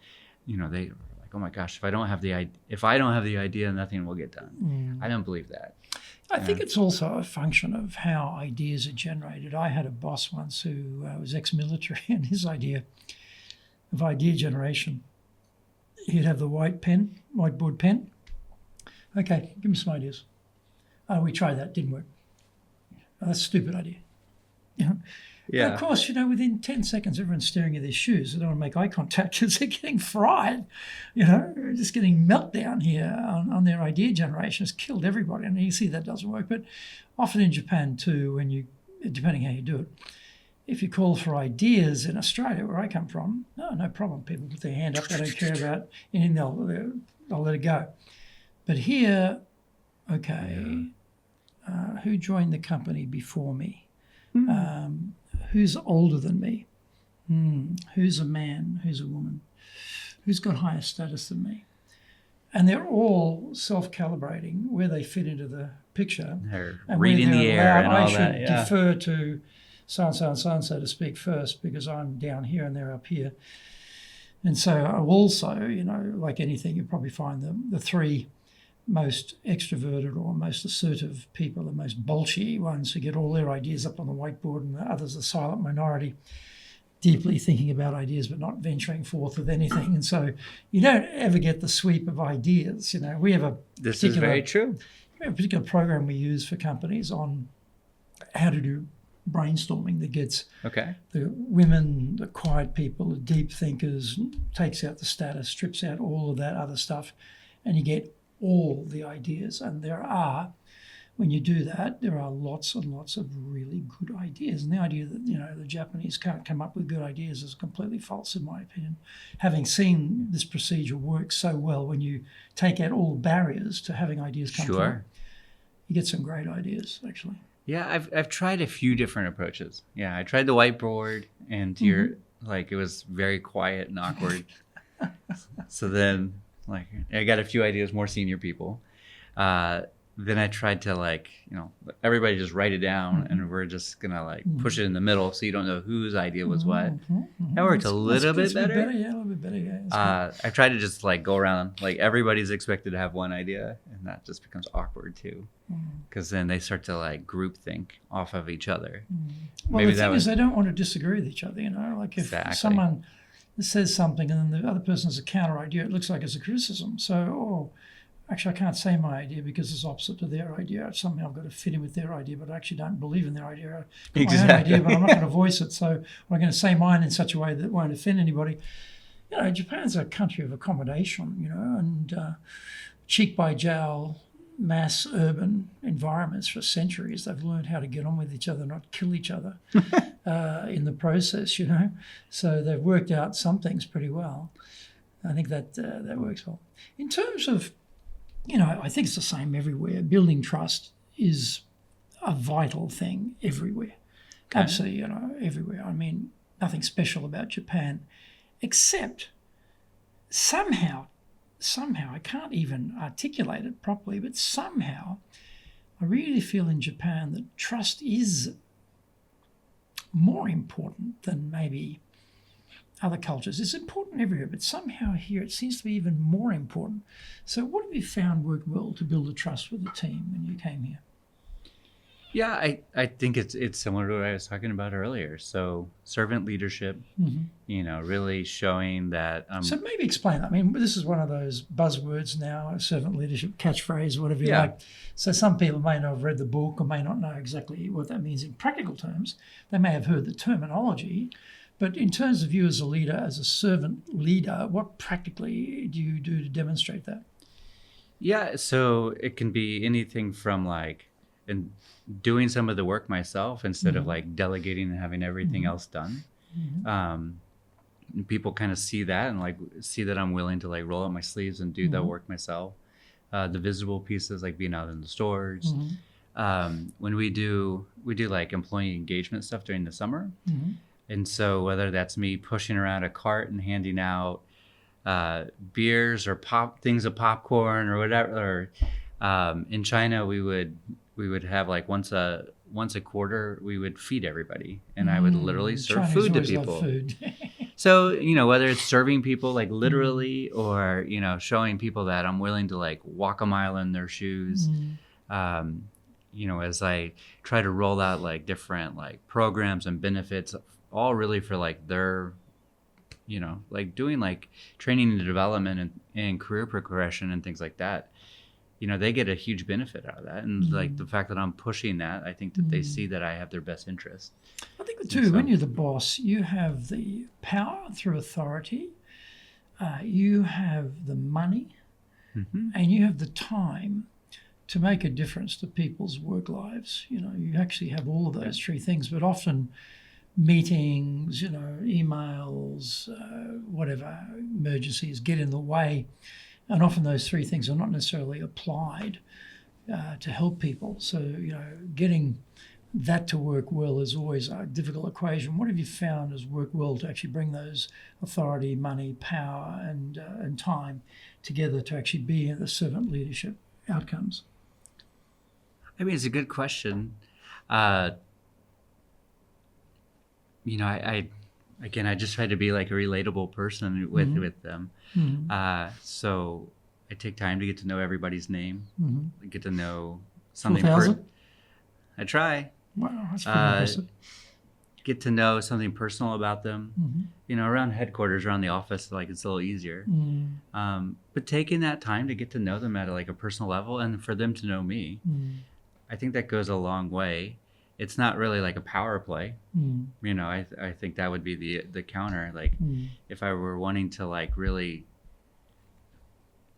they are like, oh my gosh, if I don't have the idea, nothing will get done. I don't believe that. I think it's also a function of how ideas are generated. I had a boss once who was ex-military, and his idea of idea generation, he'd have the whiteboard pen. Okay, give me some ideas. Oh, we tried that, didn't work. Oh, that's a stupid idea. Yeah. But of course, within 10 seconds, everyone's staring at their shoes. They don't want to make eye contact because they're getting fried. Just getting meltdown here on their idea generation has killed everybody. And you see that doesn't work. But often in Japan too, depending how you do it, if you call for ideas in Australia, where I come from, no problem. People put their hand up. They don't care about anything. They'll let it go. But here, okay, who joined the company before me? Who's older than me? Who's a man? Who's a woman? Who's got higher status than me? And they're all self-calibrating where they fit into the picture. They're reading the air and all that. I should defer to so-and-so and so-and-so to speak first because I'm down here and they're up here. And so also, like anything, you probably find the three most extroverted or most assertive people, the most bolshy ones who get all their ideas up on the whiteboard, and the others, the silent minority, deeply thinking about ideas but not venturing forth with anything. And so you don't ever get the sweep of ideas. We have This is very true. We have a particular program we use for companies on how to do brainstorming that gets the women, the quiet people, the deep thinkers, takes out the status, strips out all of that other stuff, and you get all the ideas. And when you do that, there are lots and lots of really good ideas. And the idea that, the Japanese can't come up with good ideas is completely false, in my opinion. Having seen this procedure work so well, when you take out all barriers to having ideas come through, you get some great ideas, actually. Yeah, I've tried a few different approaches. Yeah, I tried the whiteboard, and it was very quiet and awkward. So then, I got a few ideas, more senior people. Then I tried to everybody just write it down, and we're just gonna push it in the middle so you don't know whose idea was what. That worked a little bit better. Yeah, a little bit better. Yeah, I tried to just go around, everybody's expected to have one idea, and that just becomes awkward too, because then they start to group think off of each other. Well, the thing is, they don't want to disagree with each other. If someone says something and then the other person has a counter idea, it looks like it's a criticism. So, actually, I can't say my idea because it's opposite to their idea. Somehow I've got to fit in with their idea, but I actually don't believe in their idea. I've got my own idea, but I'm not going to voice it. So I'm going to say mine in such a way that won't offend anybody. Japan's a country of accommodation, and cheek by jowl, mass urban environments for centuries. They've learned how to get on with each other, not kill each other in the process, So they've worked out some things pretty well. I think that works well. In terms of, I think it's the same everywhere. Building trust is a vital thing everywhere. Okay. Absolutely, everywhere. I mean, nothing special about Japan, except somehow, I can't even articulate it properly, but somehow I really feel in Japan that trust is more important than maybe other cultures. It's important everywhere, but somehow here it seems to be even more important. So what have you found worked well to build a trust with the team when you came here? Yeah, I think it's similar to what I was talking about earlier. So servant leadership, really showing that. So maybe explain that. I mean, this is one of those buzzwords now, servant leadership, catchphrase, whatever you like. So some people may not have read the book or may not know exactly what that means in practical terms. They may have heard the terminology, But in terms of you as a leader, as a servant leader, what practically do you do to demonstrate that? Yeah, so it can be anything from like in doing some of the work myself instead of like delegating and having everything else done. And people kind of see that and like see that I'm willing to like roll up my sleeves and do the work myself. The visible pieces like being out in the stores. When we do like employee engagement stuff during the summer. And so whether that's me pushing around a cart and handing out beers or things of popcorn or whatever, or in China we would have like once a quarter we would feed everybody, and I would literally serve Chinese food to always love people. food. So, whether it's serving people like literally or, showing people that I'm willing to like walk a mile in their shoes, as I try to roll out like different like programs and benefits, all really for like their, like doing like training and development and career progression and things like that. They get a huge benefit out of that. And like the fact that I'm pushing that, I think that they see that I have their best interest. I think too, when you're the boss, you have the power through authority, you have the money, and you have the time to make a difference to people's work lives. You actually have all of those three things, but often meetings, emails, whatever, emergencies get in the way. And often those three things are not necessarily applied to help people. So, getting that to work well is always a difficult equation. What have you found has worked well to actually bring those authority, money, power, and time together to actually be in the servant leadership outcomes? I mean, it's a good question. I just try to be like a relatable person with them. So I take time to get to know everybody's name, get to know something. 4,000? I try. Wow, that's pretty impressive. Get to know something personal about them. Around headquarters, around the office, like it's a little easier. But taking that time to get to know them at like a personal level and for them to know me, I think that goes a long way. It's not really like a power play. I think that would be the counter. Like if I were wanting to like really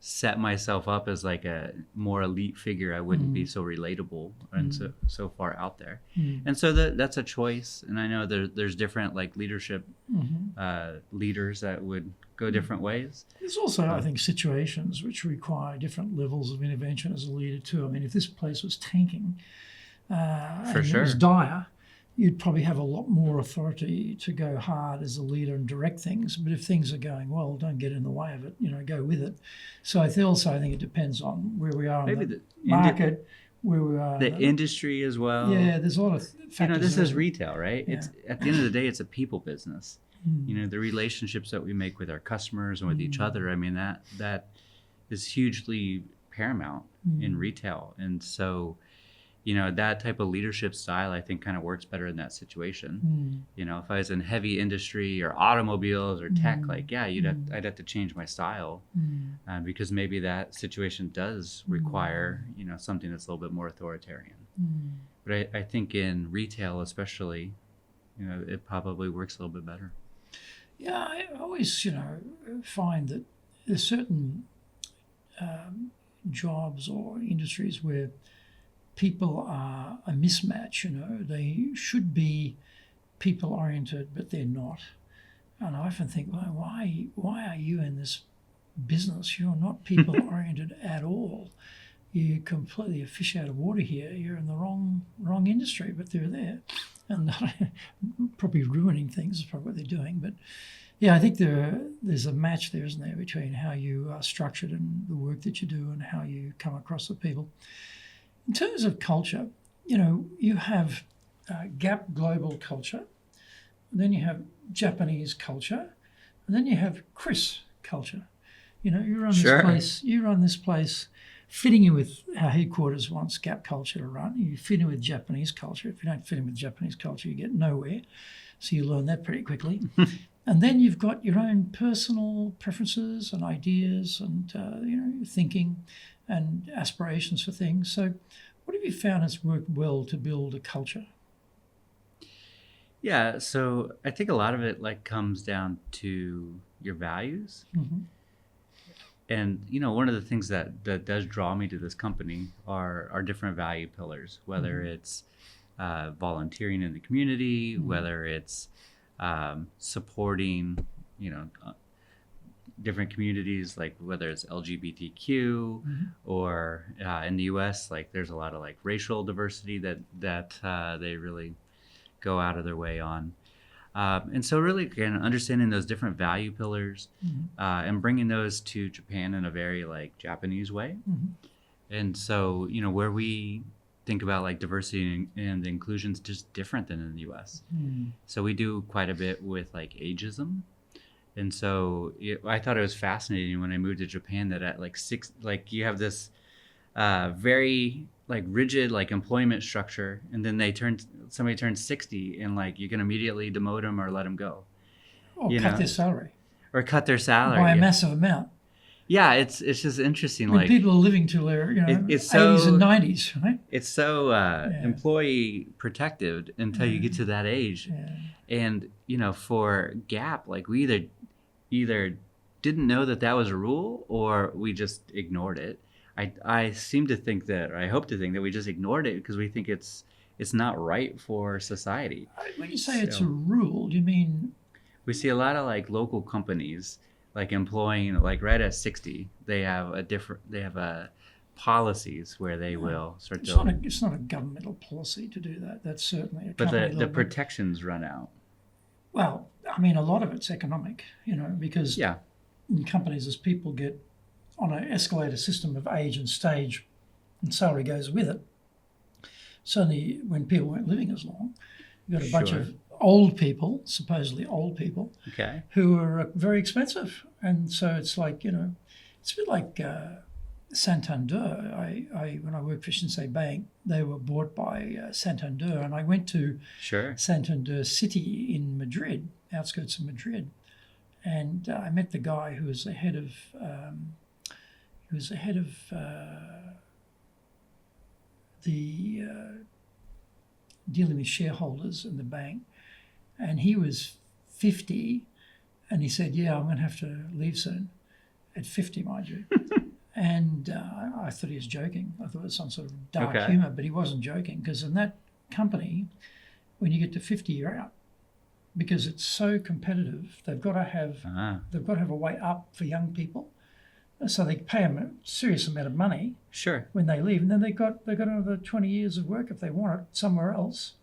set myself up as like a more elite figure, I wouldn't be so relatable and so far out there. And so that's a choice. And I know there's different like leadership leaders that would go different ways. There's also, I think, situations which require different levels of intervention as a leader too. I mean, if this place was tanking, and it was dire, you'd probably have a lot more authority to go hard as a leader and direct things. But if things are going well, don't get in the way of it, go with it. So I think it depends on where we are in the market, where we are. The industry as well. Yeah, there's a lot of factors. This is retail, right? Yeah. It's at the end of the day, it's a people business. The relationships that we make with our customers and with each other, I mean, that is hugely paramount in retail. And so, that type of leadership style, I think, kind of works better in that situation. If I was in heavy industry or automobiles or tech, I'd have to change my style because maybe that situation does require, something that's a little bit more authoritarian. But I think in retail, especially, it probably works a little bit better. Yeah, I always, find that there's certain jobs or industries where people are a mismatch. They should be people-oriented, but they're not. And I often think, well, why are you in this business? You're not people-oriented at all. You're completely a fish out of water here. You're in the wrong industry, but they're there. And probably ruining things is probably what they're doing. But yeah, I think there's a match there, isn't there, between how you are structured and the work that you do and how you come across the people. In terms of culture, you have Gap global culture, and then you have Japanese culture, and then you have Chris culture. You run this place fitting in with how headquarters wants Gap culture to run. You fit in with Japanese culture. If you don't fit in with Japanese culture, you get nowhere. So you learn that pretty quickly. And then you've got your own personal preferences and ideas and, thinking and aspirations for things. So what have you found has worked well to build a culture? Yeah, so I think a lot of it like comes down to your values. Mm-hmm. And one of the things that does draw me to this company are different value pillars, whether Mm-hmm. it's volunteering in the community, Mm-hmm. whether it's supporting, different communities, like whether it's LGBTQ Mm-hmm. or in the U.S., like there's a lot of like racial diversity that they really go out of their way on. And so really, again, understanding those different value pillars Mm-hmm. and bringing those to Japan in a very like Japanese way. Mm-hmm. And so, where we think about like diversity and inclusion is just different than in the US. Mm-hmm. So we do quite a bit with like ageism. And so I thought it was fascinating when I moved to Japan that at like you have this very like rigid like employment structure, and then somebody turns 60 and like you can immediately demote them or let them go, Or cut their salary or cut their salary by a massive amount. Yeah, it's just interesting. I mean, like people are living till their it's 80s and 90s, right? It's so employee protected until you get to that age. Yeah. And for Gap, like we either didn't know that was a rule or we just ignored it. I seem to think that, or I hope to think that we just ignored it because we think it's not right for society. When you say it's a rule, do you mean? We see a lot of like local companies like employing like right at 60, they have policies where they will start to. It's not a governmental policy to do that. That's certainly a But company the protections run out. Well, I mean, a lot of it's economic, because Yeah. in companies, as people get on an escalator system of age and stage, and salary goes with it. Suddenly, when people weren't living as long, you got a bunch of old people, supposedly old people, Okay. who are very expensive, and so it's like it's a bit like Santander. When I worked for Shinsei Bank, they were bought by Santander, and I went to Santander City in Madrid, outskirts of Madrid, and I met the guy who was the head of the dealing with shareholders in the bank, and he was 50, and he said, "Yeah, I'm going to have to leave soon," at 50, mind you. And I thought he was joking. I thought it was some sort of dark humour, but he wasn't joking, because in that company, when you get to 50, you're out, because it's so competitive. They've got to have a way up for young people, so they pay them a serious amount of money when they leave, and then they've got another 20 years of work if they want it somewhere else,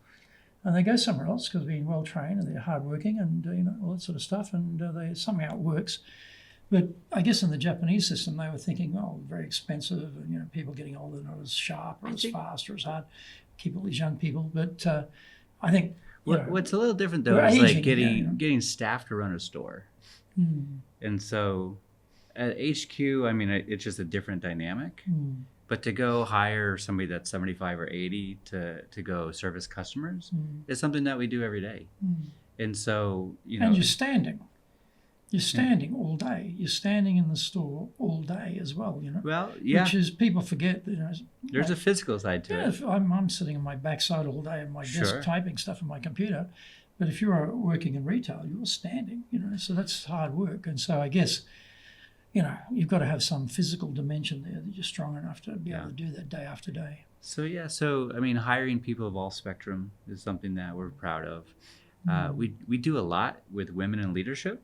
and they go somewhere else because they're being well trained and they're hardworking and all that sort of stuff, and they somehow it works. But I guess in the Japanese system, they were thinking, very expensive, and people getting older, not as sharp or as fast or as hard. Keep all these young people, but I think what's a little different though is like getting staff to run a store, and so at HQ, I mean, it's just a different dynamic. But to go hire somebody that's 75 or 80 to go service customers is something that we do every day, and so and you're standing. You're standing all day. You're standing in the store all day as well, Well, yeah. Which is, people forget that, there's a physical side to it. I'm sitting on my backside all day at my desk typing stuff on my computer. But if you're working in retail, you're standing, so that's hard work. And so I guess, you've got to have some physical dimension there that you're strong enough to be able to do that day after day. So, I mean, hiring people of all spectrum is something that we're proud of. We do a lot with women in leadership,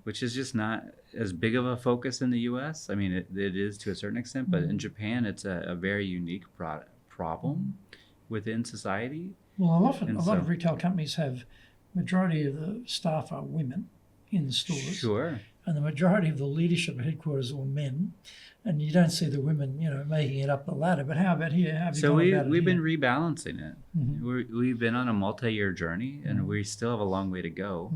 which is just not as big of a focus in the U.S. I mean, it is to a certain extent, but in Japan, it's a very unique problem within society. Well, a lot of retail companies have, majority of the staff are women in the stores. Sure. And the majority of the leadership at headquarters are men, and you don't see the women, making it up the ladder. But how about here? How have you gone about it here? We've been rebalancing it. We've been on a multi-year journey, and we still have a long way to go.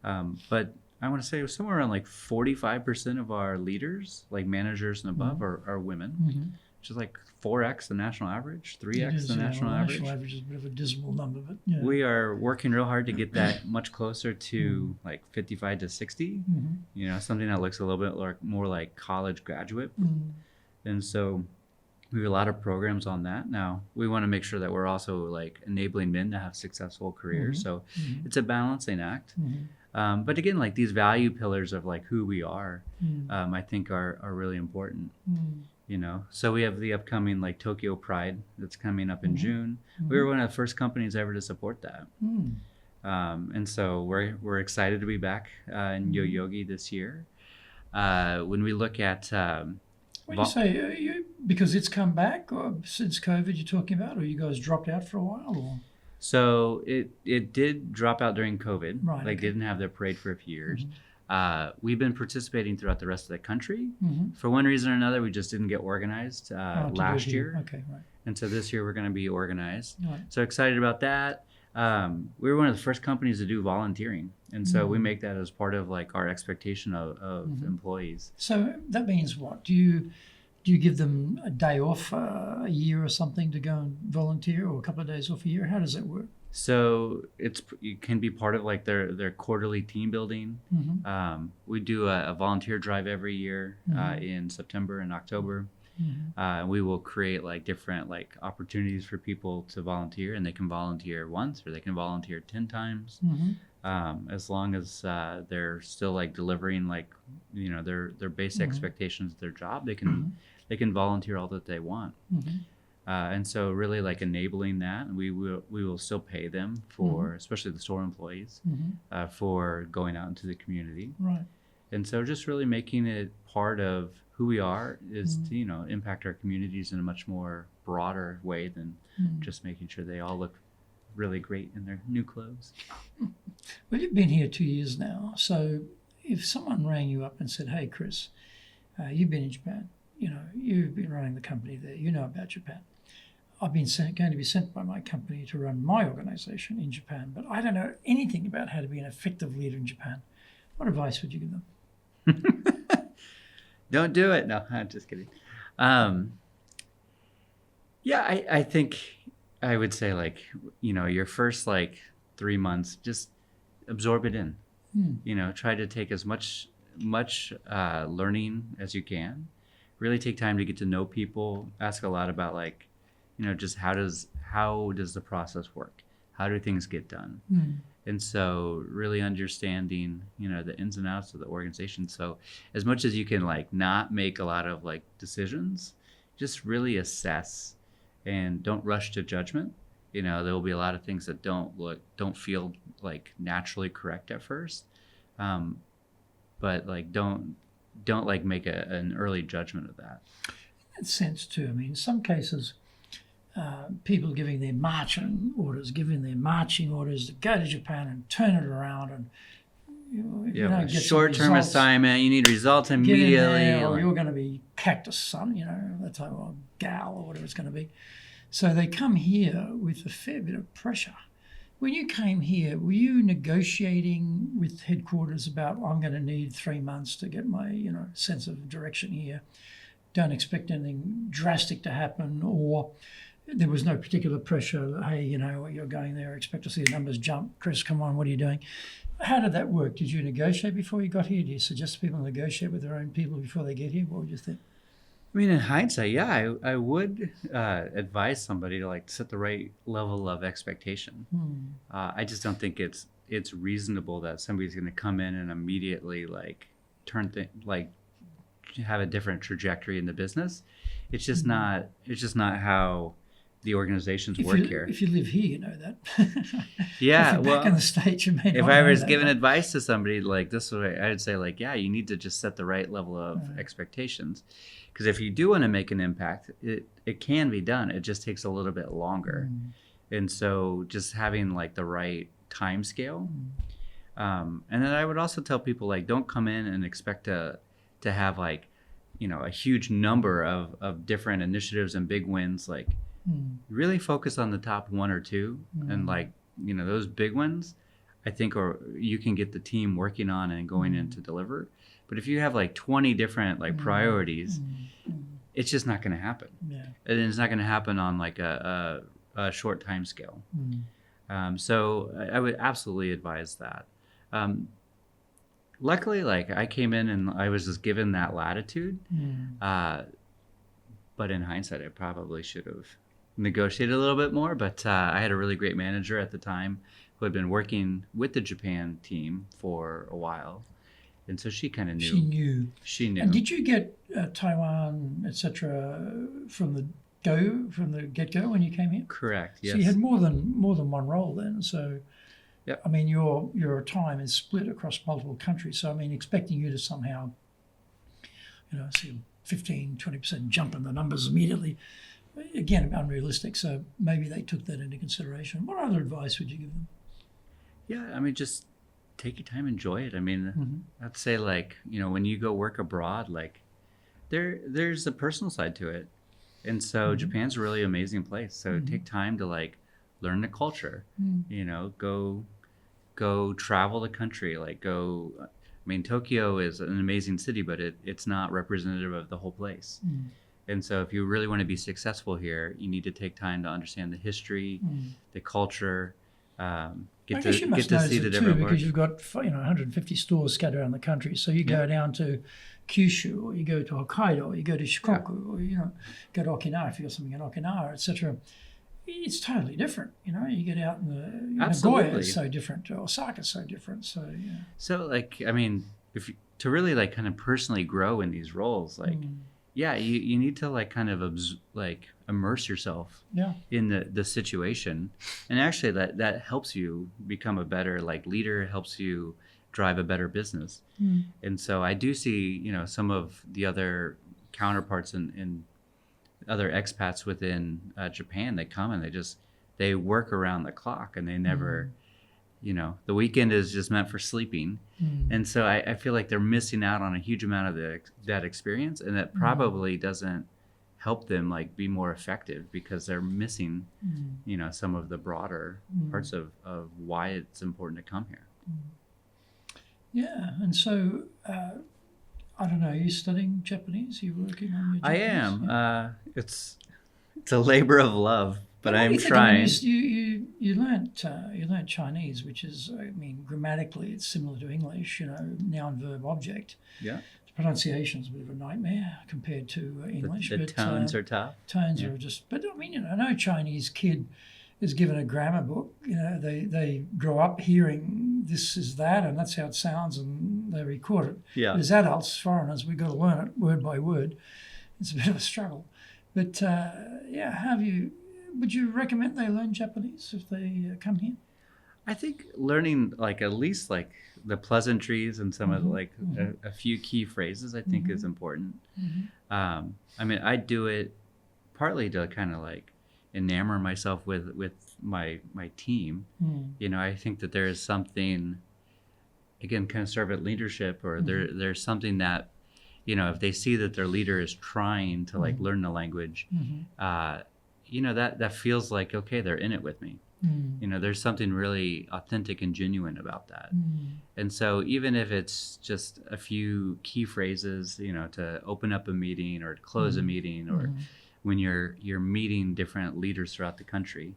But I want to say somewhere around like 45% of our leaders, like managers and above, are women, which is like 4x the national average, 3x the national average. National average is a bit of a dismal number, but we are working real hard to get that much closer to like 55 to 60. Something that looks a little bit more like college graduate. And so, We have a lot of programs on that. Now, we want to make sure that we're also like enabling men to have successful careers. So it's a balancing act. But again, like these value pillars of like who we are, I think are really important. You know, so we have the upcoming like Tokyo Pride that's coming up in June. We were one of the first companies ever to support that. And so we're excited to be back in Yoyogi this year. When we look at when you say because it's come back or since COVID you're talking about, or you guys dropped out for a while, or? So it did drop out during COVID. Right, like okay. didn't have their parade for a few years. We've been participating throughout the rest of the country. For one reason or another, we just didn't get organized last year. Okay, right. And so this year we're going to be organized. Right. So excited about that. We were one of the first companies to do volunteering. And so we make that as part of like our expectation of employees. So that means what? Do you give them a day off a year or something to go and volunteer, or a couple of days off a year? How does that work? So it can be part of like their quarterly team building. We do a volunteer drive every year in September and October. We will create like different like opportunities for people to volunteer, and they can volunteer once or they can volunteer 10 times. As long as they're still like delivering like, you know, their basic expectations of their job, they can volunteer all that they want. And so really like enabling that, and we will still pay them for, especially the store employees, for going out into the community. Right. And so just really making it part of who we are is to, you know, impact our communities in a much more broader way than just making sure they all look really great in their new clothes. Well, you've been here 2 years now. So if someone rang you up and said, hey, Chris, you've been in Japan, you know, you've been running the company there, you know about Japan. I've been going to be sent by my company to run my organization in Japan, but I don't know anything about how to be an effective leader in Japan. What advice would you give them? Don't do it. No, I'm just kidding. Yeah, I think I would say like, you know, your first like 3 months, just absorb it in. You know, try to take as much learning as you can. Really take time to get to know people. Ask a lot about like, you know, just how does the process work? How do things get done? And so really understanding, you know, the ins and outs of the organization. So as much as you can like not make a lot of like decisions, just really assess and don't rush to judgment. You know, there will be a lot of things that don't feel like naturally correct at first. But like don't like make an early judgment of that. In that sense too, I mean, in some cases, people giving their marching orders to go to Japan and turn it around, and you know, get short-term assignment. You need results immediately. Get in there, or you're going to be cactus son, you know, that's how gal or whatever it's going to be. So they come here with a fair bit of pressure. When you came here, were you negotiating with headquarters about, I'm going to need 3 months to get my, you know, sense of direction here? Don't expect anything drastic to happen, or there was no particular pressure. Hey, you know, you're going there, expect to see the numbers jump. Chris, come on, what are you doing? How did that work? Did you negotiate before you got here? Do you suggest people negotiate with their own people before they get here? What would you think? I mean, in hindsight, yeah, I would advise somebody to like set the right level of expectation. I just don't think it's reasonable that somebody's going to come in and immediately like have a different trajectory in the business. It's just not how the organizations work here. If you live here, you know that. Yeah, if you're back in the States, you may not. If I was giving advice to somebody like this way, I would say like, yeah, you need to just set the right level of expectations. Because if you do want to make an impact, it can be done. It just takes a little bit longer. And so just having like the right time scale. And then I would also tell people like, don't come in and expect to have like, you know, a huge number of different initiatives and big wins. Like really focus on the top 1 or 2 and like, you know, those big ones, I think, or you can get the team working on and going in to deliver. But if you have like 20 different like priorities, it's just not going to happen. Yeah. And it's not going to happen on like a short time scale. So I would absolutely advise that. Luckily, like I came in and I was just given that latitude. But in hindsight, I probably should have negotiated a little bit more. But I had a really great manager at the time who had been working with the Japan team for a while. And so she kind of knew. She knew. And did you get Taiwan, etc., from the get-go when you came here? Correct, yes. So you had more than one role then. So, yep. I mean, your time is split across multiple countries. So, I mean, expecting you to somehow, see 15, 20% jump in the numbers immediately, again, unrealistic. So maybe they took that into consideration. What other advice would you give them? Yeah, I mean, just take your time, enjoy it. I mean, I'd say when you go work abroad, there's a personal side to it. And so Japan's a really amazing place. So take time to learn the culture, go travel the country, Tokyo is an amazing city, but it's not representative of the whole place. And so if you really want to be successful here, you need to take time to understand the history, the culture, get to see the different because you've got 150 stores scattered around the country. So you go down to Kyushu, or you go to Hokkaido, or you go to Shikoku, or go to Okinawa if you've got something in Okinawa, etc. It's totally different. You get out in Nagoya is so different, Osaka's so different. So yeah. So if to really kind of personally grow in these roles, you need to immerse yourself in the situation, and actually that helps you become a better leader, helps you drive a better business. And so I do see some of the other counterparts in other expats within Japan. They come and they work around the clock, and they never the weekend is just meant for sleeping. And so I feel like they're missing out on a huge amount of that experience, and that probably doesn't help them be more effective, because they're missing some of the broader parts of why it's important to come here. Yeah. And so I don't know, are you studying Japanese? Are you working on your Japanese? I am. Yeah. It's a labor of love, but I'm trying. You learnt Chinese, which is, grammatically it's similar to English, noun, verb, object. Yeah. The pronunciation's a bit of a nightmare compared to English. The tones are tough. Tones are just, but no Chinese kid is given a grammar book. They grow up hearing this is that, and that's how it sounds, and they record it. Yeah. But as adults, foreigners, we've got to learn it word by word. It's a bit of a struggle. But would you recommend they learn Japanese if they come here? I think learning at least the pleasantries and some of a few key phrases, I think is important. I do it partly to kind of enamor myself with my team. I think that there is something, again, kind of servant leadership, or there's something that if they see that their leader is trying to learn the language, that feels like, okay, they're in it with me. There's something really authentic and genuine about that. And so even if it's just a few key phrases, to open up a meeting or to close a meeting, or when you're meeting different leaders throughout the country,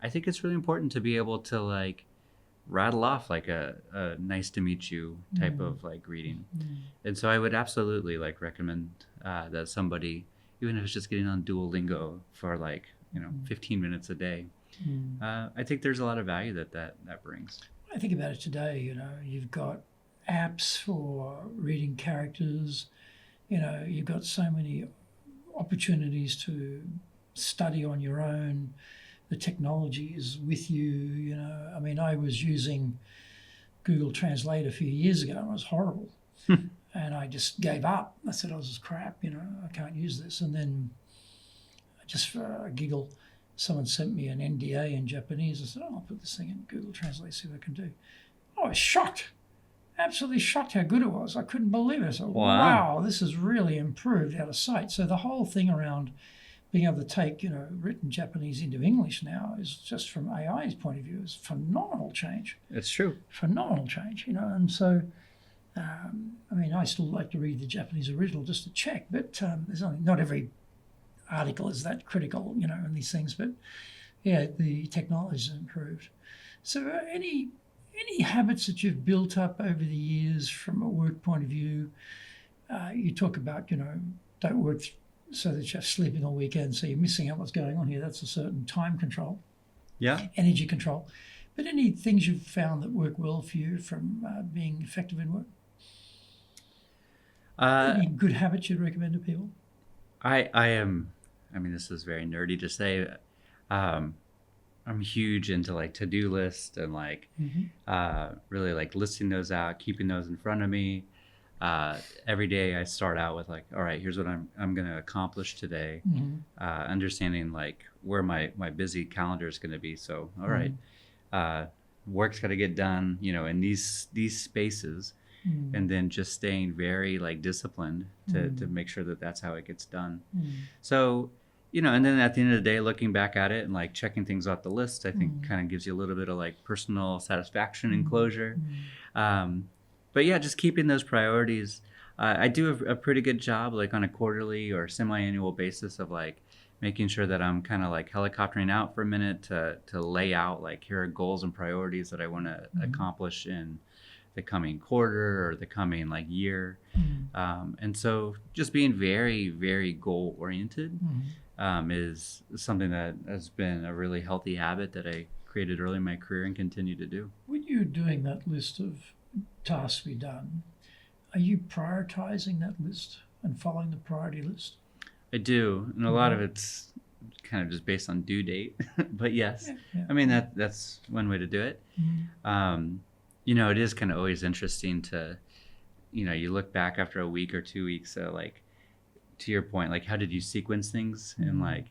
I think it's really important to be able to rattle off a nice to meet you type of greeting. And so I would absolutely recommend that somebody, even if it's just getting on Duolingo for 15 minutes a day, I think there's a lot of value that brings. I think about it today, you've got apps for reading characters, you've got so many opportunities to study on your own. The technology is with you, I was using Google Translate a few years ago, and it was horrible. And I just gave up. I said, this is crap, I can't use this. And then just for a giggle, someone sent me an NDA in Japanese. I said, I'll put this thing in Google Translate, see what I can do. I was shocked, absolutely shocked how good it was. I couldn't believe it. I said, wow, this has really improved out of sight. So the whole thing around being able to take, written Japanese into English now is just from AI's point of view is phenomenal change. It's true. Phenomenal change, and so, I still like to read the Japanese original just to check, but not every article is that critical, in these things, but yeah, the technology's improved. So any habits that you've built up over the years from a work point of view? You talk about, don't work so that you're sleeping all weekend, so you're missing out what's going on here. That's a certain time control, energy control. But any things you've found that work well for you from being effective in work? Any good habits you'd recommend to people? I am, I mean, this is very nerdy to say. I'm huge into like to-do lists and like really like listing those out, keeping those in front of me. Every day I start out with like, all right, here's what I'm going to accomplish today. Understanding like where my busy calendar is going to be. So, all right, work's got to get done, you know, in these spaces, and then just staying very like disciplined to make sure that that's how it gets done. So, you know, and then at the end of the day, looking back at it and like checking things off the list, I think kind of gives you a little bit of like personal satisfaction and closure. But yeah, just keeping those priorities. I do a pretty good job like on a quarterly or semi-annual basis of like making sure that I'm kind of like helicoptering out for a minute to lay out like here are goals and priorities that I want to accomplish in the coming quarter or the coming like year. And so just being very, very goal oriented is something that has been a really healthy habit that I created early in my career and continue to do. When you're doing that list of tasks to be done, are you prioritizing that list and following the priority list? I do, and a lot of it's kind of just based on due date. But yes, I mean that's one way to do it. You know, it is kind of always interesting to, you know, you look back after a week or 2 weeks, like to your point, like how did you sequence things and like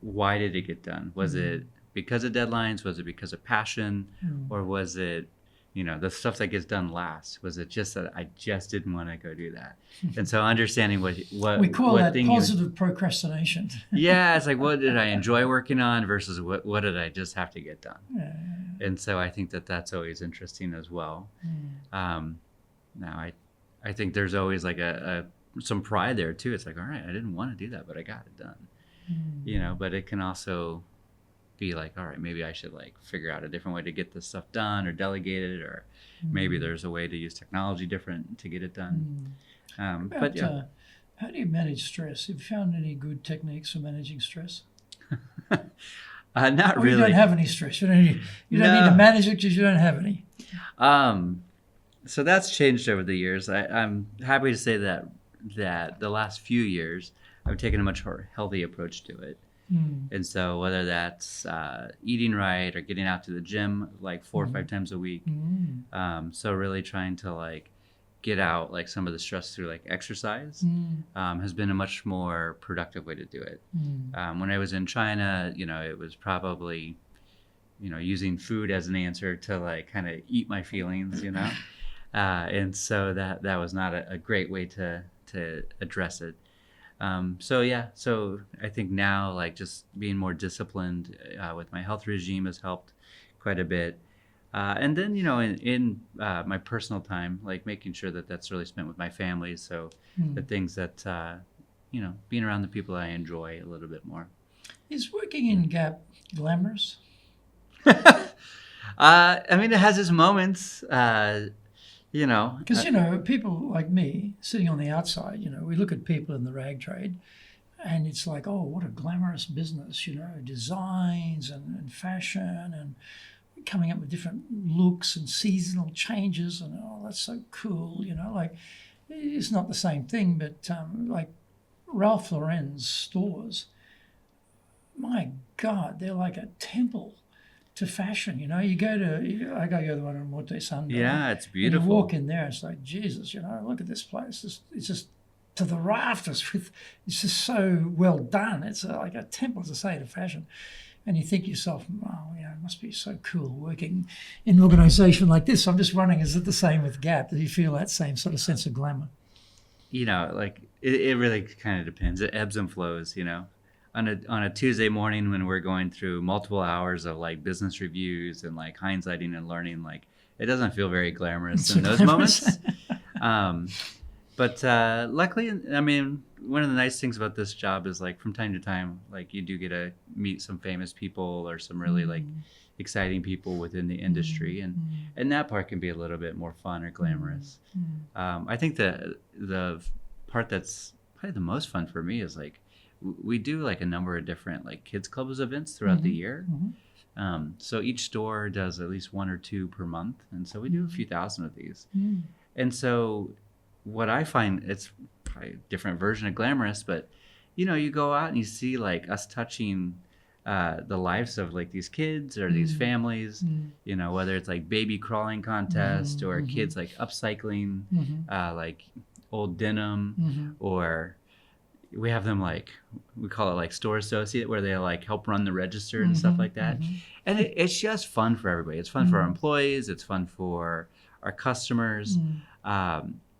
why did it get done? Was it because of deadlines? Was it because of passion? Or was it, you know, the stuff that gets done last? Was it just that I just didn't want to go do that? And so understanding what we call that positive procrastination. Yeah, it's like what did I enjoy working on versus what did I just have to get done? And so I think that that's always interesting as well. Now I think there's always like some pride there too. It's like, all right, I didn't want to do that, but I got it done. You know, but it can also be like, all right, maybe I should like figure out a different way to get this stuff done or delegate it, or maybe there's a way to use technology different to get it done. But yeah. How do you manage stress? Have you found any good techniques for managing stress? Not really. You don't have any stress. You don't need to manage it because you don't have any. So that's changed over the years. I'm happy to say that the last few years I've taken a much more healthy approach to it. And so whether that's eating right or getting out to the gym like 4 or 5 times a week. So really trying to like get out like some of the stress through like exercise has been a much more productive way to do it. When I was in China, you know, it was probably, you know, using food as an answer to like kind of eat my feelings, you know. And so that was not a great way to address it. So I think now like just being more disciplined with my health regime has helped quite a bit. And then, you know, in my personal time, like making sure that that's really spent with my family. So the things that, you know, being around the people I enjoy a little bit more. Is working in Gap glamorous? I mean, it has its moments. You know, because, you know, people like me sitting on the outside, you know, we look at people in the rag trade and it's like, oh, what a glamorous business, you know, designs and fashion and coming up with different looks and seasonal changes. And, oh, that's so cool, you know, like it's not the same thing. But like Ralph Lauren's stores, my God, they're like a temple to fashion, you know. I go to the one on Monte Sando. Yeah, it's beautiful. And you walk in there, it's like, Jesus, you know, look at this place. It's just to the rafters. It's just so well done. It's like a temple, as I say, to fashion. And you think to yourself, oh, you know, it must be so cool working in an organisation like this. I'm just wondering, is it the same with Gap? Do you feel that same sort of sense of glamour? You know, like it really kind of depends. It ebbs and flows, you know. On a Tuesday morning when we're going through multiple hours of like business reviews and like hindsighting and learning, like it doesn't feel very glamorous in those moments. But luckily, I mean, one of the nice things about this job is like from time to time, like you do get to meet some famous people or some really like exciting people within the industry, and that part can be a little bit more fun or glamorous. I think the part that's probably the most fun for me is like we do like a number of different like kids clubs events throughout the year. So each store does at least 1 or 2 per month. And so we do a few thousand of these. And so what I find, it's probably a different version of glamorous, but you go out and you see like us touching the lives of like these kids or these families, whether it's like baby crawling contest or kids like upcycling like old denim, or we have them like, we call it like store associate, where they like help run the register and stuff like that. And it's just fun for everybody. It's fun for our employees. It's fun for our customers.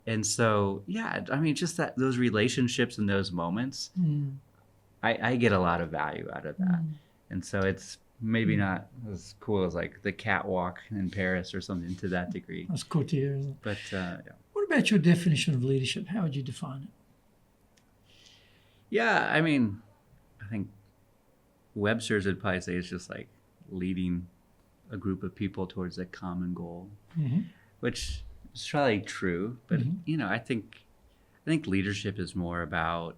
And so, yeah, I mean, just those relationships and those moments, I get a lot of value out of that. And so it's maybe not as cool as like the catwalk in Paris or something to that degree. That's cool to hear, isn't it? But yeah. What about your definition of leadership? How would you define it? Yeah, I mean, I think Webster's would probably say it's just like leading a group of people towards a common goal, which is probably true. But I think leadership is more about.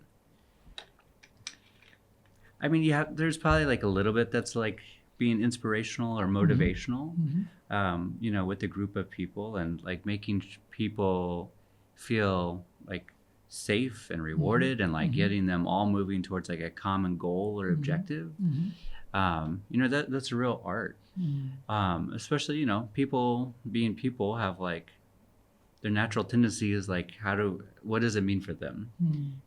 I mean, there's probably like a little bit that's like being inspirational or motivational, with a group of people and like making people feel like safe and rewarded and like getting them all moving towards like a common goal or objective. That's a real art. Especially, people being people have like their natural tendency is like, what does it mean for them?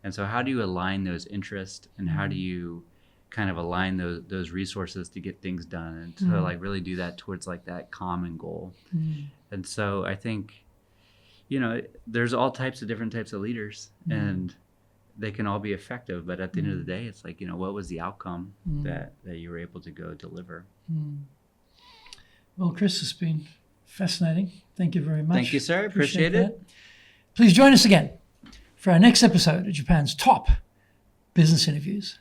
And so how do you align those interests and how do you kind of align those resources to get things done and to like really do that towards like that common goal? And so I think, there's all types of different types of leaders and they can all be effective, but at the end of the day, it's like, what was the outcome that you were able to go deliver? Well, Chris, it's been fascinating. Thank you very much. Thank you, sir. Appreciate it. Please join us again for our next episode of Japan's top business interviews.